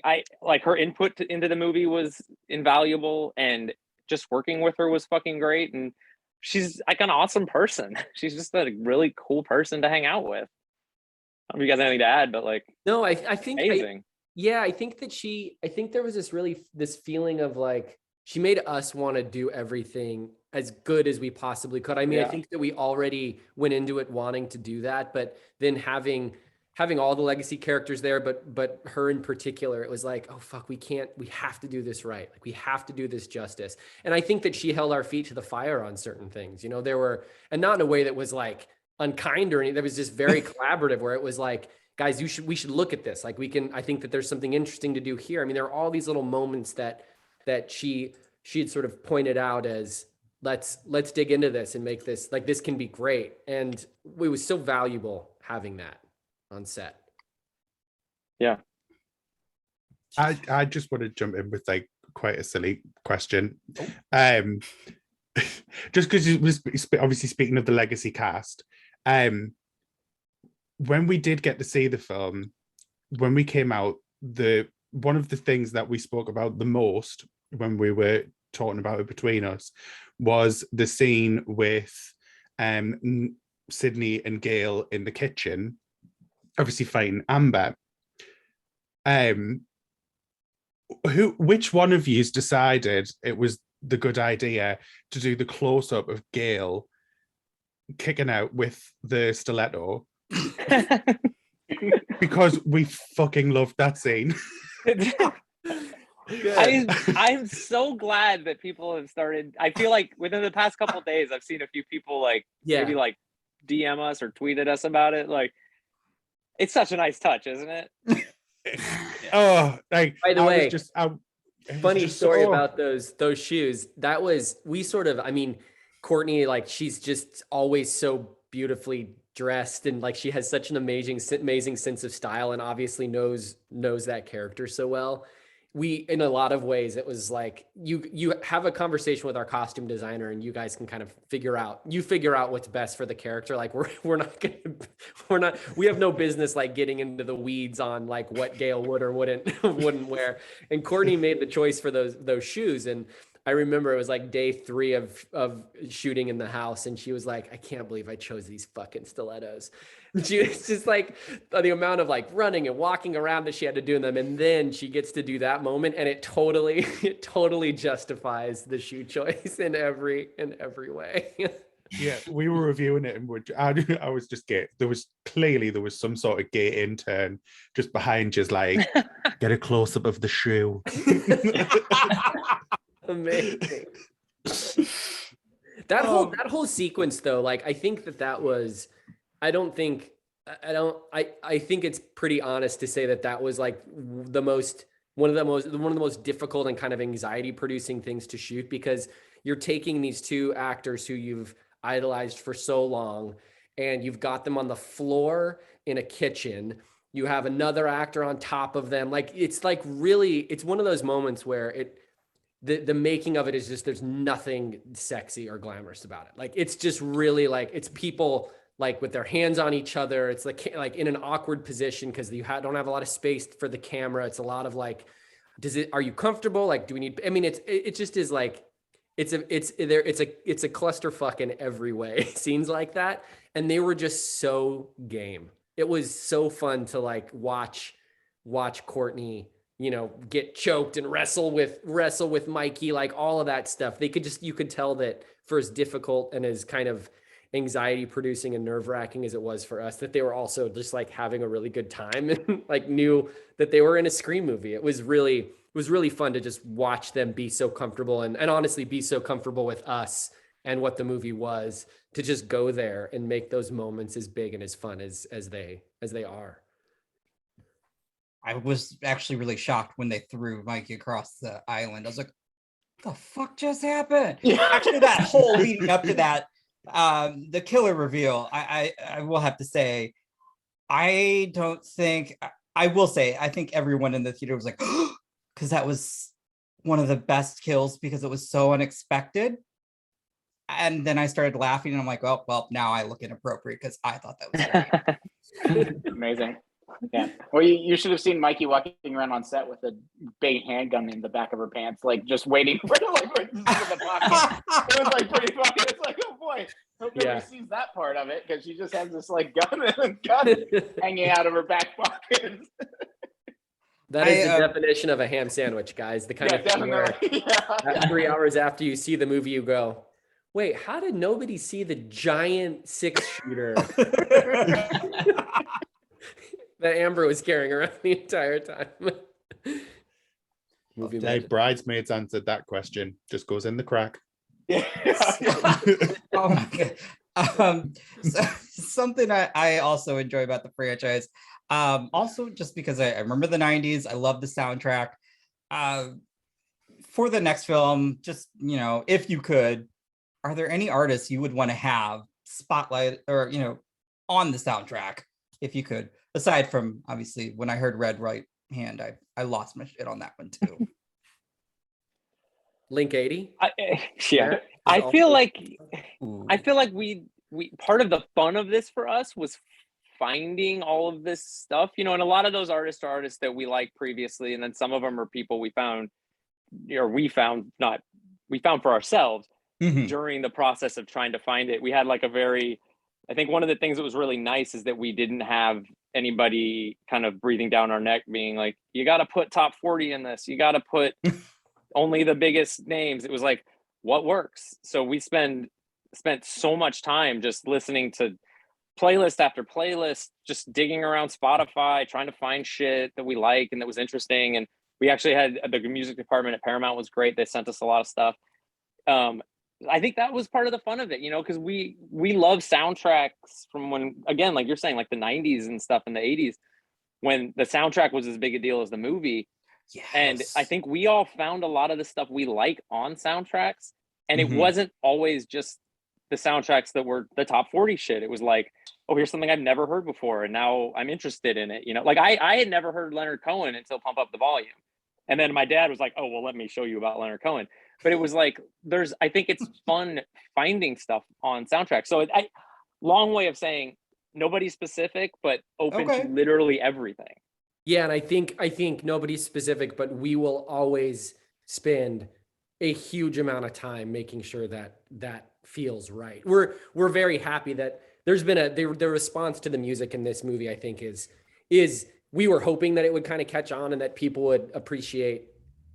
I like her input into the movie was invaluable, and just working with her was fucking great. And she's like an awesome person. She's just a really cool person to hang out with. I don't know if you guys have anything to add, but like, no, I think amazing. I think there was this feeling of like, she made us want to do everything as good as we possibly could. I mean, I think that we already went into it wanting to do that, but then having all the legacy characters there, but her in particular, it was like, oh fuck, we have to do this right. Like we have to do this justice. And I think that she held our feet to the fire on certain things. You know, and not in a way that was like unkind or anything. That was just very collaborative, where it was like, guys, we should look at this. Like I think that there's something interesting to do here. I mean, there are all these little moments that she had sort of pointed out as, let's dig into this and make this, like, this can be great. And it was so valuable having that on set. Yeah. I just want to jump in with like quite a silly question. Just because it was obviously speaking of the legacy cast, when we did get to see the film, when we came out, one of the things that we spoke about the most when we were talking about it between us was the scene with Sydney and Gale in the kitchen, obviously fighting Amber. Which one of you decided it was the good idea to do the close-up of Gale kicking out with the stiletto? Because we fucking loved that scene. I'm so glad that people have started. I feel like within the past couple of days, I've seen a few people like maybe like DM us or tweet at us about it. Like, it's such a nice touch, isn't it? Oh, like, by the way, funny just story about those shoes. That was, I mean, Courtney, like, she's just always so beautifully dressed, and like she has such an amazing sense of style, and obviously knows that character so well. We, in a lot of ways, it was like you have a conversation with our costume designer, and you guys can kind of figure out what's best for the character. Like we have no business like getting into the weeds on like what Gale would or wouldn't wear. And Courtney made the choice for those shoes, and I remember it was like day 3 of shooting in the house, and she was like, I can't believe I chose these fucking stilettos. It's just like the amount of like running and walking around that she had to do in them. And then she gets to do that moment, and it totally justifies the shoe choice in every way. Yeah, we were reviewing it, and I was just there was some sort of gay intern just behind, just like, get a close up of the shoe. Amazing. That whole sequence though, like, I think that was, I think it's pretty honest to say that was like one of the most difficult and kind of anxiety producing things to shoot, because you're taking these two actors who you've idolized for so long, and you've got them on the floor in a kitchen. You have another actor on top of them. Like, it's like really, it's one of those moments where the making of it is just, there's nothing sexy or glamorous about it. Like, it's just really like, it's people like with their hands on each other. It's like in an awkward position because you don't have a lot of space for the camera. It's a lot of like, are you comfortable? Like, do we need, I mean, it just is like, it's a clusterfuck in every way, scenes like that. And they were just so game. It was so fun to like watch Courtney get choked and wrestle with Mikey, like all of that stuff. You could tell that for as difficult and as kind of anxiety producing and nerve wracking as it was for us, that they were also just like having a really good time and like knew that they were in a Scream movie. It was really fun to just watch them be so comfortable and honestly be so comfortable with us and what the movie was, to just go there and make those moments as big and as fun as they are. I was actually really shocked when they threw Mikey across the island. I was like, what the fuck just happened? Actually, that whole leading up to that, the killer reveal, I will have to say, I think everyone in the theater was like, because that was one of the best kills because it was so unexpected. And then I started laughing and I'm like, well, now I look inappropriate because I thought that was great. Amazing. Yeah. Well, you should have seen Mikey walking around on set with a bait handgun in the back of her pants, like just waiting for the pocket. It was like pretty funny. It's like, oh boy, hope nobody sees that part of it, because she just has this like gun hanging out of her back pocket. That is the definition of a ham sandwich, guys. The kind of thing where 3 hours after you see the movie, you go, wait, how did nobody see the giant 6-shooter that Amber was carrying around the entire time? Bridesmaids answered that question. Just goes in the crack. Oh my God. Something I also enjoy about the franchise, also just because I remember the 90s, I love the soundtrack. For the next film, just, if you could, are there any artists you would want to have spotlight or, on the soundtrack, if you could, aside from, obviously, when I heard Red Right Hand, I lost my shit on that one too. Link 80? I feel like we part of the fun of this for us was finding all of this stuff, and a lot of those artists are artists that we liked previously, and then some of them are people we found for ourselves during the process of trying to find it. We had like I think one of the things that was really nice is that we didn't have anybody kind of breathing down our neck being like, you got to put top 40 in this, you got to put only the biggest names. It was like, what works? So we spent so much time just listening to playlist after playlist, just digging around Spotify, trying to find shit that we like and that was interesting. And we actually had the music department at Paramount was great. They sent us a lot of stuff. I think that was part of the fun of it, because we love soundtracks from when, again, like you're saying, like the 90s and stuff in the 80s, when the soundtrack was as big a deal as the movie. Yes. And I think we all found a lot of the stuff we like on soundtracks. And it wasn't always just the soundtracks that were the top 40 shit. It was like, oh, here's something I've never heard before, and now I'm interested in it. Like I had never heard Leonard Cohen until Pump Up the Volume. And then my dad was like, oh, well, let me show you about Leonard Cohen. But it was like, I think it's fun finding stuff on soundtracks. So long way of saying nobody specific, but open to literally everything. Yeah, and I think nobody's specific, but we will always spend a huge amount of time making sure that feels right. We're very happy that there's been the response to the music in this movie, I think, is we were hoping that it would kind of catch on and that people would appreciate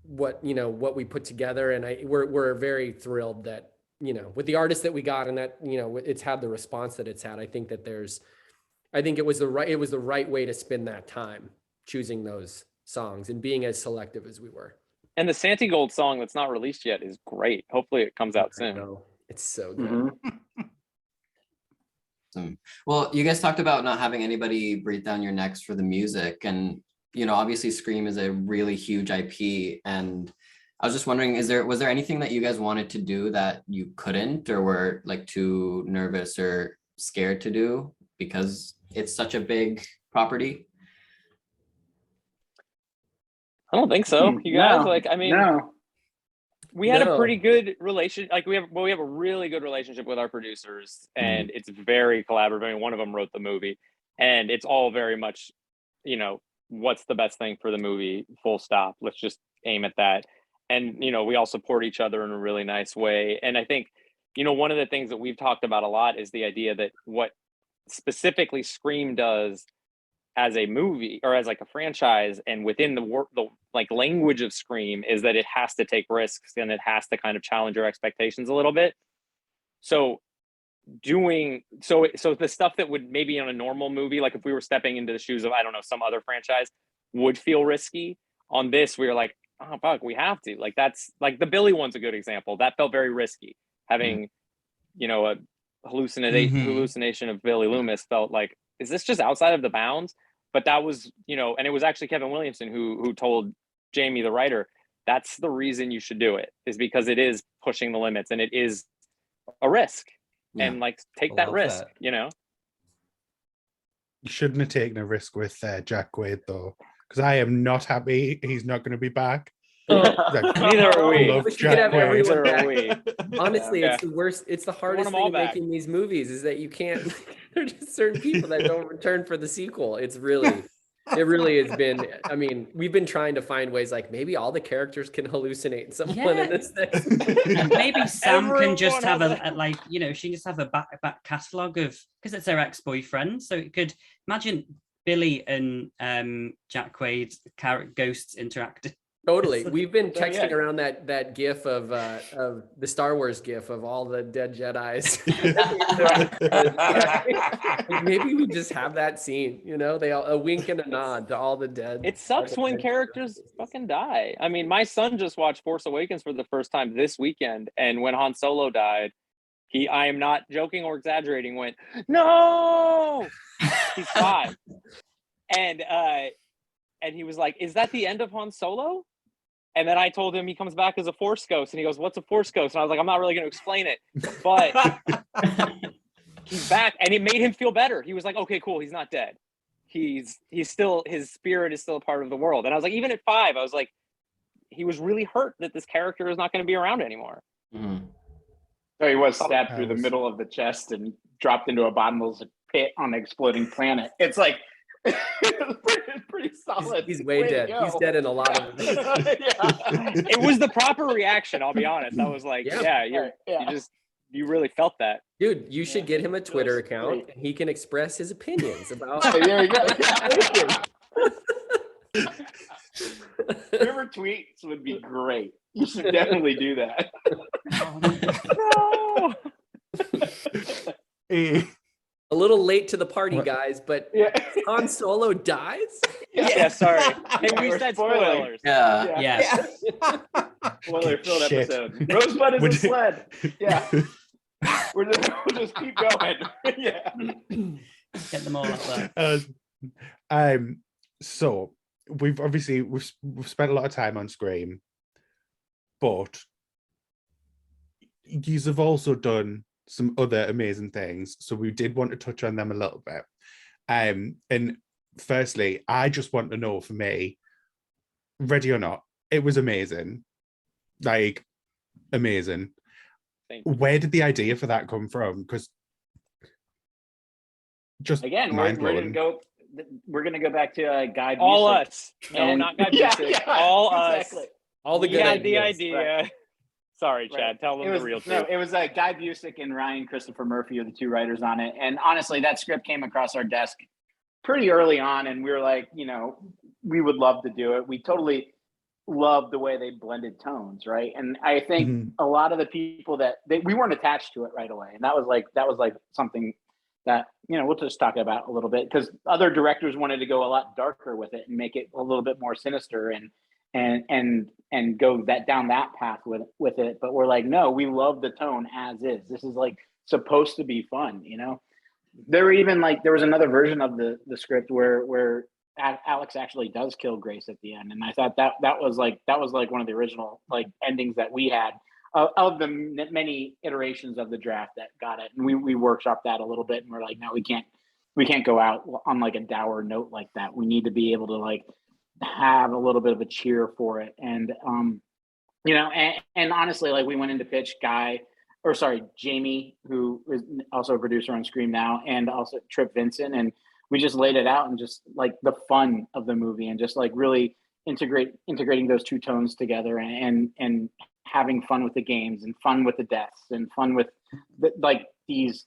what we put together. And we're very thrilled that, with the artists that we got and that, it's had the response that it's had. I think it was the right way to spend that time choosing those songs and being as selective as we were. And the Santigold song that's not released yet is great. Hopefully it comes out soon. It's so good. Well, you guys talked about not having anybody breathe down your necks for the music, and obviously Scream is a really huge IP, and I was just wondering, was there anything that you guys wanted to do that you couldn't, or were like too nervous or scared to do because it's such a big property? I don't think so. You guys, we had a pretty good relation. Like we have a really good relationship with our producers, and it's very collaborative. I mean, one of them wrote the movie, and it's all very much, what's the best thing for the movie, full stop. Let's just aim at that. And, we all support each other in a really nice way. And I think, one of the things that we've talked about a lot is the idea that what specifically Scream does as a movie or as like a franchise and within the like language of Scream is that it has to take risks and it has to kind of challenge your expectations a little bit. So the stuff that would maybe in a normal movie, like if we were stepping into the shoes of, I don't know, some other franchise would feel risky, on this we were like, oh fuck, we have to, like, that's like the Billy one's a good example. That felt very risky, having you know, a hallucination of Billy Loomis felt like, is this just outside of the bounds? But that was, you know, and it was actually Kevin Williamson who told Jamie, the writer, that's the reason you should do it, is because it is pushing the limits and it is a risk. Yeah. And like, take that risk, you know? You shouldn't have taken a risk with Jack Quaid though, because I am not happy he's not going to be back. Neither are we. Neither are we. Honestly, it's the worst. It's the hardest thing making these movies is that you can't. There are just certain people that don't return for the sequel. It really has been. I mean, we've been trying to find ways like maybe all the characters can hallucinate someone in this next. Maybe Sam can just have a like, you know, she can just have a back catalog of, because it's her ex-boyfriend, so it could imagine Billy and Jack Quaid ghosts interacting. Totally. We've been texting around that gif of the Star Wars gif of all the dead Jedis. Maybe we just have that scene, you know, they all a wink and a nod to all the dead. It sucks when characters fucking die. I mean, my son just watched Force Awakens for the first time this weekend, and when Han Solo died, I am not joking or exaggerating, went, no! He's 5. And he was like, is that the end of Han Solo? And then I told him he comes back as a Force ghost, and he goes, what's a Force ghost? And I was like, I'm not really going to explain it, but he's back, and it made him feel better. He was like, okay, cool, he's not dead. He's still, his spirit is still a part of the world. And I was like, even at 5, I was like, he was really hurt that this character is not going to be around anymore. Mm-hmm. So he was stabbed through the middle of the chest and dropped into a bottomless pit on an exploding planet. It's like, pretty solid. He's way dead. He's dead in a lot of them. It was the proper reaction, I'll be honest. I was like, you really felt that. Dude, you should get him a Twitter account and he can express his opinions about River tweets would be great. You should definitely do that. A little late to the party, guys, but Han Solo dies? Yeah, sorry. Hey, we said spoilers. Yeah. Spoiler-filled episode. Rosebud is a sled. Yeah. We'll just keep going. Yeah. Get them all up there. So we've spent a lot of time on Scream, but you have also done some other amazing things, so we did want to touch on them a little bit. And firstly, I just want to know, for me, ready or not, it was amazing, like amazing. Where did the idea for that come from? Because just again, we're gonna go back to Guy Busick. All us, no, not Guy Busick. All us, all the good ideas. The idea. Right. Sorry, Chad. Tell them the real truth. No, it was Guy Busick and Ryan Christopher Murphy are the 2 writers on it. And honestly, that script came across our desk pretty early on, and we were like, you know, we would love to do it. We totally loved the way they blended tones, right? And I think a lot of the people we weren't attached to it right away, and that was like something that, you know, we'll just talk about a little bit, because other directors wanted to go a lot darker with it and make it a little bit more sinister and go down that path with it. But we're like, no, we love the tone as is. This is like supposed to be fun, you know? There was another version of the script where Alex actually does kill Grace at the end. And I thought that was like one of the original like endings that we had of the many iterations of the draft that got it. And we workshopped that a little bit, and we're like, no, we can't go out on like a dour note like that. We need to be able to like have a little bit of a cheer for it. And you know, and honestly, like, we went into pitch Jamie, who is also a producer on Scream now, and also Trip Vincent, and we just laid it out and just like the fun of the movie and just like really integrating those 2 tones together and having fun with the games and fun with the deaths and fun with like these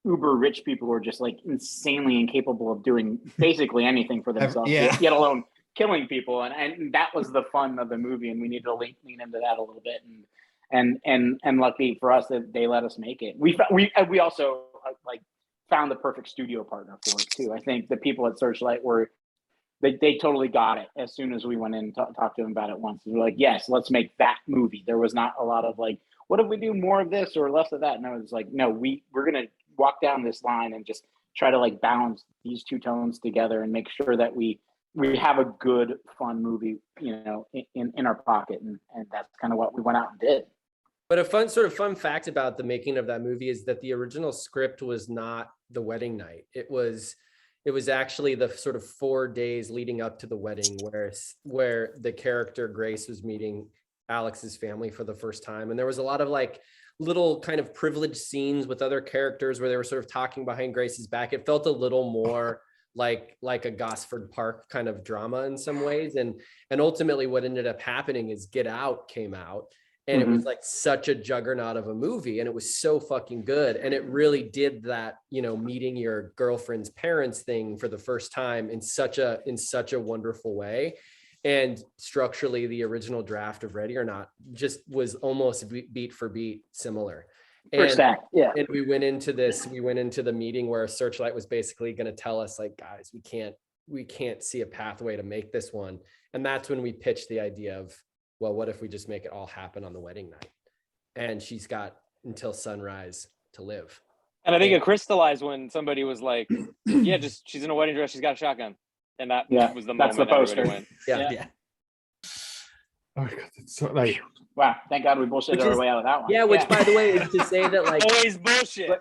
uber rich people who are just like insanely incapable of doing basically anything for themselves, Yeah. yet alone killing people. And that was the fun of the movie, and we need to lean into that a little bit. And lucky for us that they let us make it. We also like found the perfect studio partner for it too. I think the people at Searchlight they totally got it as soon as we went in and talked to them about it once. They were like, yes, let's make that movie. There was not a lot of like, what if we do more of this or less of that? And I was like, no, we're going to walk down this line and just try to like balance these two tones together and make sure that we have a good, fun movie, in our pocket. And that's kind of what we went out and did. But a fun fact about the making of that movie is that the original script was not the wedding night. It was actually the sort of 4 days leading up to the wedding where the character Grace was meeting Alex's family for the first time. And there was a lot of like little kind of privileged scenes with other characters where they were sort of talking behind Grace's back. It felt a little more like a Gosford Park kind of drama in some ways. And ultimately what ended up happening is Get Out came out. And it was like such a juggernaut of a movie, and it was so fucking good. And it really did that, meeting your girlfriend's parents thing for the first time in such a wonderful way. And structurally, the original draft of Ready or Not just was almost beat for beat similar. First act, yeah. And we went into the meeting where Searchlight was basically going to tell us, like, guys, we can't see a pathway to make this one. And that's when we pitched the idea of, well, what if we just make it all happen on the wedding night? And she's got until sunrise to live. And I think it crystallized when somebody was like, yeah, she's in a wedding dress, she's got a shotgun. And that was the moment the poster. everybody went. Yeah. Oh my God, it's so like, wow, thank God we bullshitted our way out of that one. Yeah, which by the way is to say that like always bullshit. I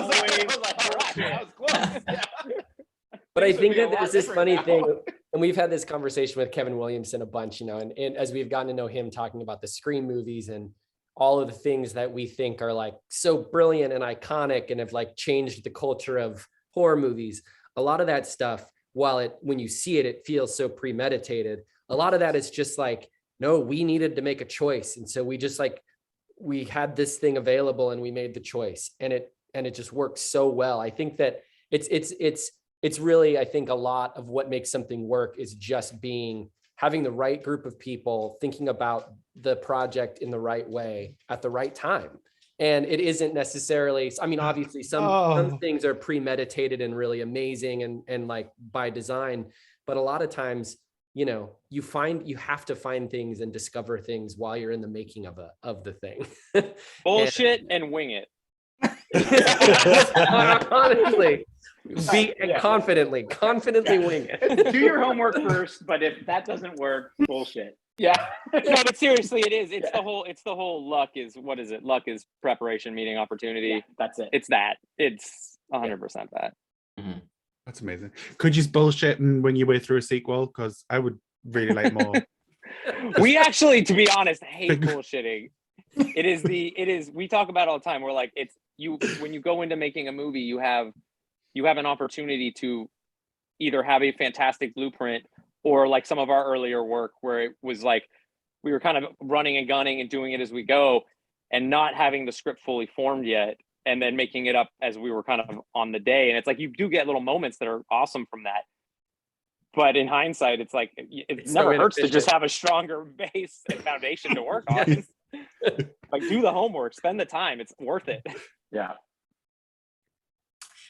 was Always like, all right, that was close. Yeah. But I think that there's this funny thing, and we've had this conversation with Kevin Williamson a bunch, and as we've gotten to know him, talking about the Scream movies and all of the things that we think are like so brilliant and iconic and have like changed the culture of horror movies. A lot of that stuff, when you see it, it feels so premeditated. A lot of that is just like, no, we needed to make a choice. And so we had this thing available and we made the choice, and it just works so well. I think that it's really, I think a lot of what makes something work is just having the right group of people thinking about the project in the right way at the right time. And it isn't necessarily, I mean, obviously some things are premeditated and really amazing and like by design, but a lot of times, you have to find things and discover things while you're in the making of the thing. Bullshit and wing it. Honestly. Confidently wing it. Do your homework first, but if that doesn't work, bullshit. Yeah. No, but seriously, it is. It's the whole luck is, what is it? Luck is preparation meeting opportunity. Yeah, that's it. It's that. It's 100% that. Mhm. that's amazing. Could you bullshit and wing your way through a sequel? Because I would really like more. We actually, to be honest, hate bullshitting. We talk about it all the time. We're like, when you go into making a movie, you have an opportunity to either have a fantastic blueprint or like some of our earlier work where it was like we were kind of running and gunning and doing it as we go and not having the script fully formed yet, and then making it up as we were kind of on the day. And it's like you do get little moments that are awesome from that. But in hindsight, it's like it never hurts to just have a stronger base and foundation to work on. Like, do the homework, spend the time. It's worth it. Yeah.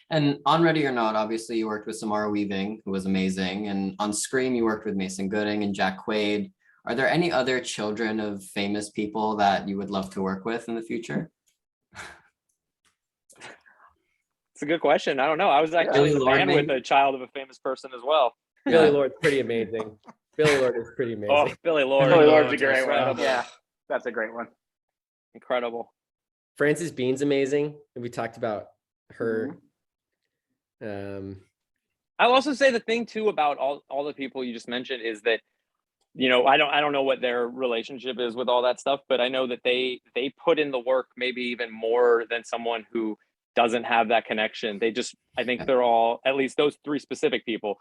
And on Ready or Not, obviously you worked with Samara Weaving, who was amazing. And on Scream, you worked with Mason Gooding and Jack Quaid. Are there any other children of famous people that you would love to work with in the future? It's a good question. I don't know. I was actually in a band with a child of a famous person as well. Billy Lord's pretty amazing. Billy Lord is pretty amazing. Oh, Billy Lord. Billy Lord's a great incredible. one. Yeah, that's a great one. Incredible. Frances Bean's amazing. And we talked about her. I'll also say the thing too about all the people you just mentioned is that, I don't know what their relationship is with all that stuff, but I know that they put in the work maybe even more than someone who doesn't have that connection. I think they're all, at least those three specific people,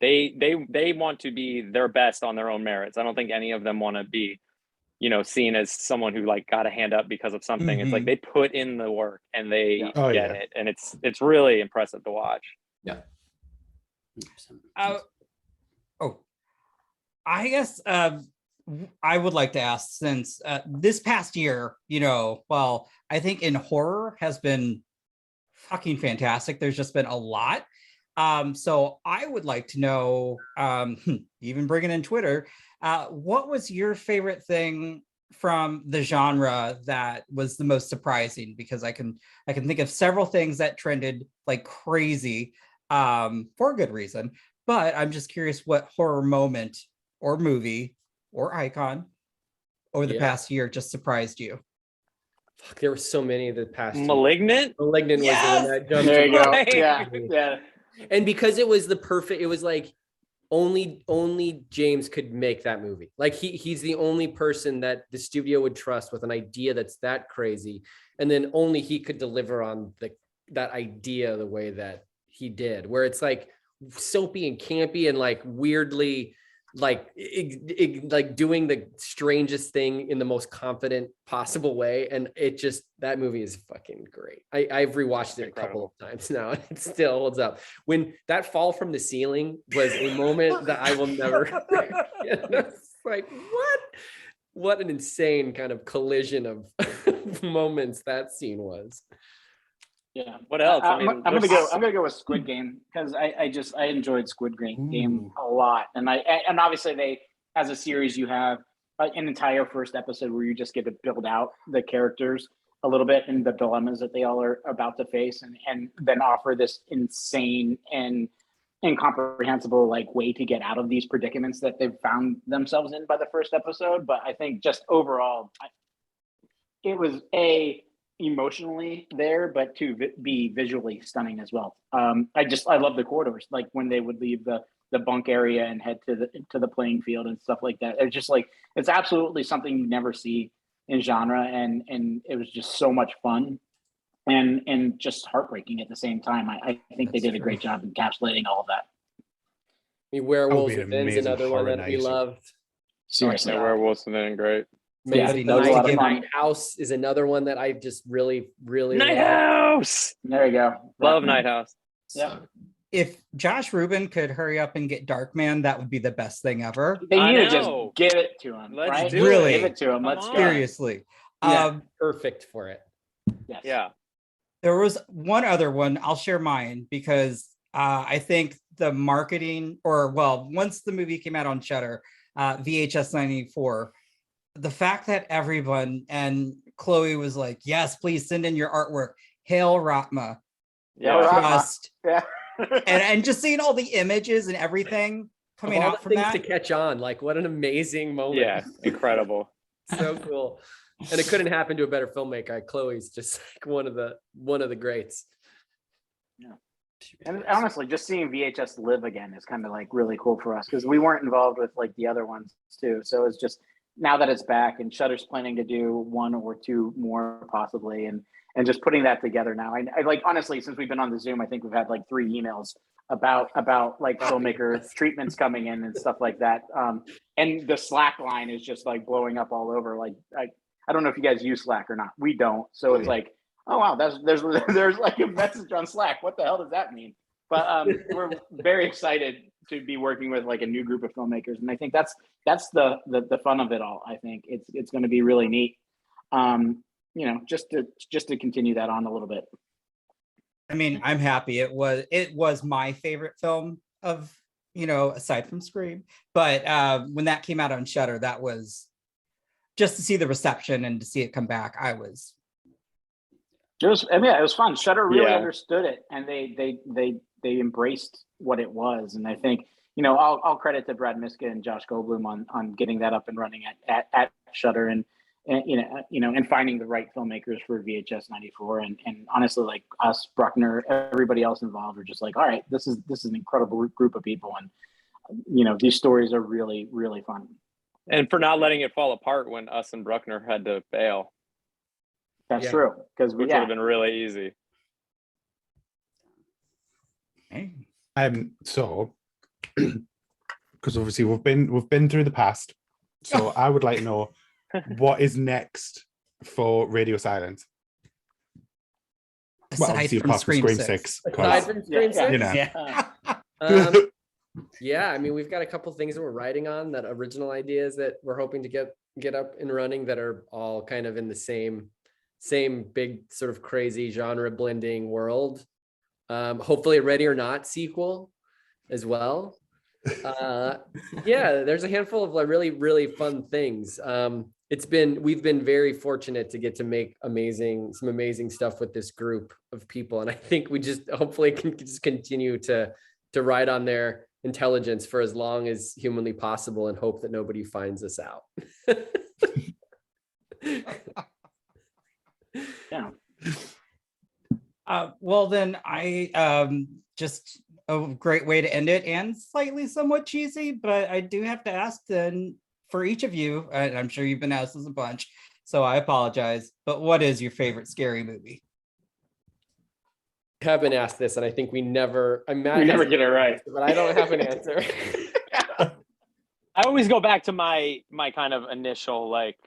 they want to be their best on their own merits. I don't think any of them want to be seen as someone who like got a hand up because of something. It's like Mhm. they put in the work and they Oh, get yeah. it, and it's really impressive to watch. Yeah. Oh, I guess I would like to ask, since this past year, well, I think in horror has been fucking fantastic. There's just been a lot. So I would like to know, even bringing in Twitter, what was your favorite thing from the genre that was the most surprising? Because I can think of several things that trended like crazy, for good reason. But I'm just curious what horror moment or movie or icon over the past year just surprised you. Fuck, there were so many the past year. Malignant Was the one that jumped There to you go. mind. Yeah. And because it was it was like only James could make that movie. Like he's the only person that the studio would trust with an idea that's that crazy, and then only he could deliver on that idea the way that he did, where it's like soapy and campy and like weirdly like doing the strangest thing in the most confident possible way. And that movie is fucking great. I've rewatched it a couple of times now and it still holds up. When that fall from the ceiling was a moment that I will never it's like, what an insane kind of collision of moments that scene was. Yeah. What else? I'm gonna go with Squid Game, because I enjoyed Squid Game a lot, and obviously they, as a series, you have an entire first episode where you just get to build out the characters a little bit and the dilemmas that they all are about to face, and then offer this insane and incomprehensible like way to get out of these predicaments that they've found themselves in by the first episode. But I think just overall, it was emotionally there, but to be visually stunning as well. I love the corridors, like when they would leave the bunk area and head to the playing field and stuff like that. It's just like, it's absolutely something you never see in genre, and it was just so much fun and just heartbreaking at the same time. I think they did a great job encapsulating all of that. I mean, Werewolves Within's another one that we loved. Seriously, Werewolves Within, great. That was a lot of fun. Night House is another one that I just really Night House. There you go. Love Night House. Yeah. If Josh Rubin could hurry up and get Darkman, that would be the best thing ever. They need to just give it to him. Let's do really it. Give it to him. Let's go. Seriously. Perfect for it. Yes. Yeah. There was one other one. I'll share mine because I think the marketing, once the movie came out on Shudder, VHS 94, the fact that everyone, and Chloe was like, yes, please send in your artwork. Hail Ratma. Trust. Yeah. and just seeing all the images and everything coming out from that. To catch on. Like, what an amazing moment. Yeah, incredible. So cool. And it couldn't happen to a better filmmaker. Chloe's just like one of the greats. Yeah. And honestly, just seeing VHS live again is kind of like really cool for us, because we weren't involved with like the other ones too. So it's just, now that it's back, and Shudder's planning to do one or two more possibly, and just putting that together now. I like, honestly, since we've been on the Zoom, I think we've had like 3 emails about like filmmaker treatments coming in and stuff like that. And the Slack line is just like blowing up all over. Like, I don't know if you guys use Slack or not. We don't. So it's like, oh wow, there's like a message on Slack. What the hell does that mean? But we're very excited to be working with like a new group of filmmakers, and I think that's the fun of it all. I think it's going to be really neat. Just to continue that on a little bit. I mean, I'm happy. It was my favorite film of, aside from Scream. But when that came out on Shudder, that was just to see the reception and to see it come back. It was fun. Shudder really understood it, and they embraced what it was. And I think, I'll credit to Brad Miska and Josh Goldblum on getting that up and running at Shudder, and finding the right filmmakers for VHS 94, and honestly, like us, Bruckner, everybody else involved are just like, all right, this is an incredible group of people, and these stories are really, really fun. And for not letting it fall apart when us and Bruckner had to bail. That's true, because which would have been really easy. So because obviously we've been through the past, so I would like to know, what is next for Radio Silence? Well, Aside obviously from apart from Scream Scream 6. 6. Aside from Scream 6? You know. Yeah. Yeah, I mean, we've got a couple things that we're writing on, that original ideas that we're hoping to get up and running, that are all kind of in the same big sort of crazy genre blending world. Hopefully a Ready or Not sequel as well. Yeah, there's a handful of like really, really fun things. We've been very fortunate to get to make some amazing stuff with this group of people. And I think we just hopefully can just continue to ride on their intelligence for as long as humanly possible and hope that nobody finds us out. Yeah. Well, then I just a great way to end it, and slightly somewhat cheesy, but I do have to ask then for each of you, and I'm sure you've been asked this a bunch, so I apologize, but what is your favorite scary movie? Have been asked this, and I think we never get it right, but I don't have an answer. I always go back to my kind of initial, like,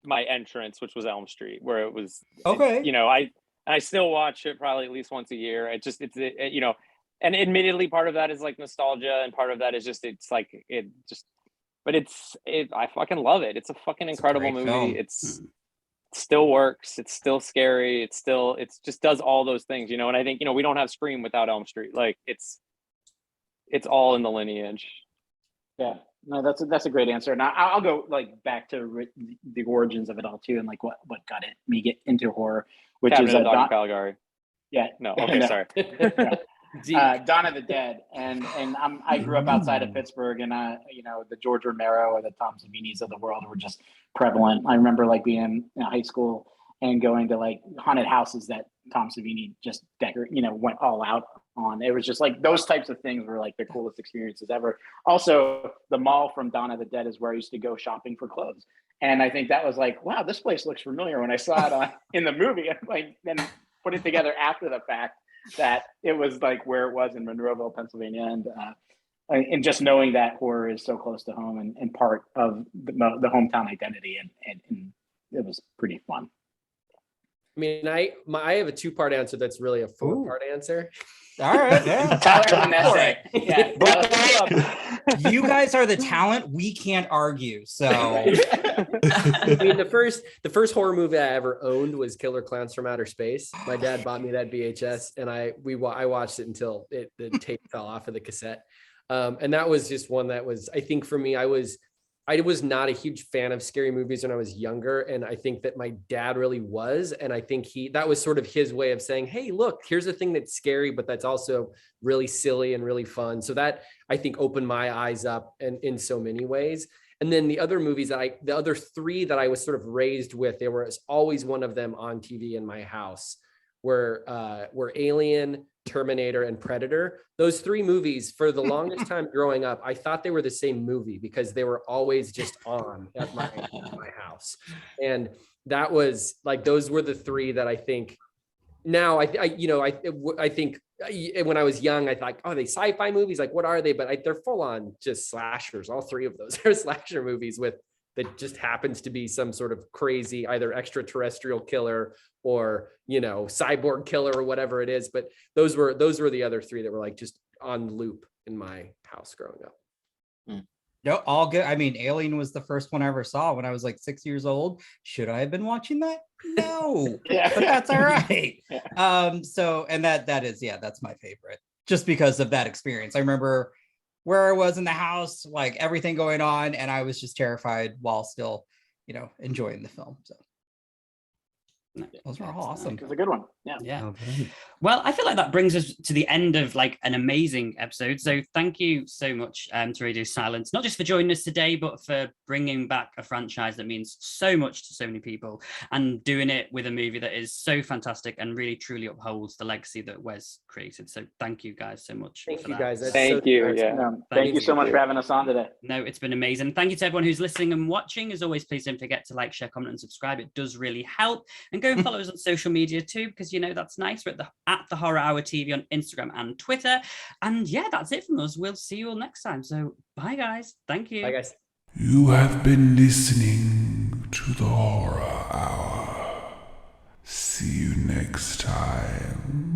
my entrance, which was Elm Street, where it was okay. You know, I still watch it probably at least once a year. It's you know, and admittedly, part of that is like nostalgia, and part of that is just but I fucking love it. It's a fucking incredible movie. Film. It still works. It's still scary. It just does all those things, you know. And I think, you know, we don't have Scream without Elm Street. Like, it's all in the lineage. Yeah, no, that's a great answer. And I'll go like back to the origins of it all too, and like what got me get into horror, which Cabin is of Dr. Caligari. Yeah. No. Okay. No. Sorry. Dawn of the Dead, and I grew up outside of Pittsburgh, and you know, the George Romero or the Tom Savinis of the world were just prevalent. I remember like being in high school and going to like haunted houses that Tom Savini just went all out on. It was just like those types of things were like the coolest experiences ever. Also, the mall from Dawn of the Dead is where I used to go shopping for clothes, and I think that was like, wow, this place looks familiar when I saw it in the movie, and like then put it together after the fact that it was like where it was in Monroeville, Pennsylvania, and just knowing that horror is so close to home and part of the hometown identity, and it was pretty fun. I mean, I have a 2-part answer that's really a 4-part answer. All right, yeah. Tyler on essay. Yeah. You guys are the talent. We can't argue. So I mean, the first horror movie I ever owned was Killer Clowns from Outer Space. My dad bought me that VHS, and I watched it until the tape fell off of the cassette. And that was just one that was, I think for me, I was not a huge fan of scary movies when I was younger. And I think that my dad really was. And I think that was sort of his way of saying, hey, look, here's a thing that's scary, but that's also really silly and really fun. So that, I think, opened my eyes up in so many ways. And then the other movies the other 3 that I was sort of raised with, there was always one of them on TV in my house, were Alien, Terminator, and Predator. Those 3 movies, for the longest time growing up, I thought they were the same movie because they were always just on at my house. And that was like, those were the 3 that I think now I think when I was young, I thought, oh, they sci-fi movies, like what are they? But they're full on just slashers. All 3 of those are slasher movies that just happens to be some sort of crazy, either extraterrestrial killer or, cyborg killer or whatever it is. But those were the other 3 that were like just on loop in my house growing up. No, all good. I mean, Alien was the first one I ever saw when I was like 6 years old. Should I have been watching that? No, but that's all right. So, and that is, that's my favorite, just because of that experience. I remember where I was in the house, like everything going on, and I was just terrified while still, enjoying the film. So those were all awesome. It was a good one. Yeah. Okay. Well, I feel like that brings us to the end of like an amazing episode. So thank you so much to Radio Silence, not just for joining us today, but for bringing back a franchise that means so much to so many people and doing it with a movie that is so fantastic and really truly upholds the legacy that Wes created. So thank you guys so much. Thank you guys. Thank you. Thank you so much for having us on today. No, it's been amazing. Thank you to everyone who's listening and watching. As always, please don't forget to like, share, comment, and subscribe. It does really help. And go and follow us on social media too, because that's nice. We're at the Horror Hour TV on Instagram and Twitter. And that's it from us. We'll see you all next time. So bye guys. Thank you. Bye guys. You have been listening to the Horror Hour. See you next time.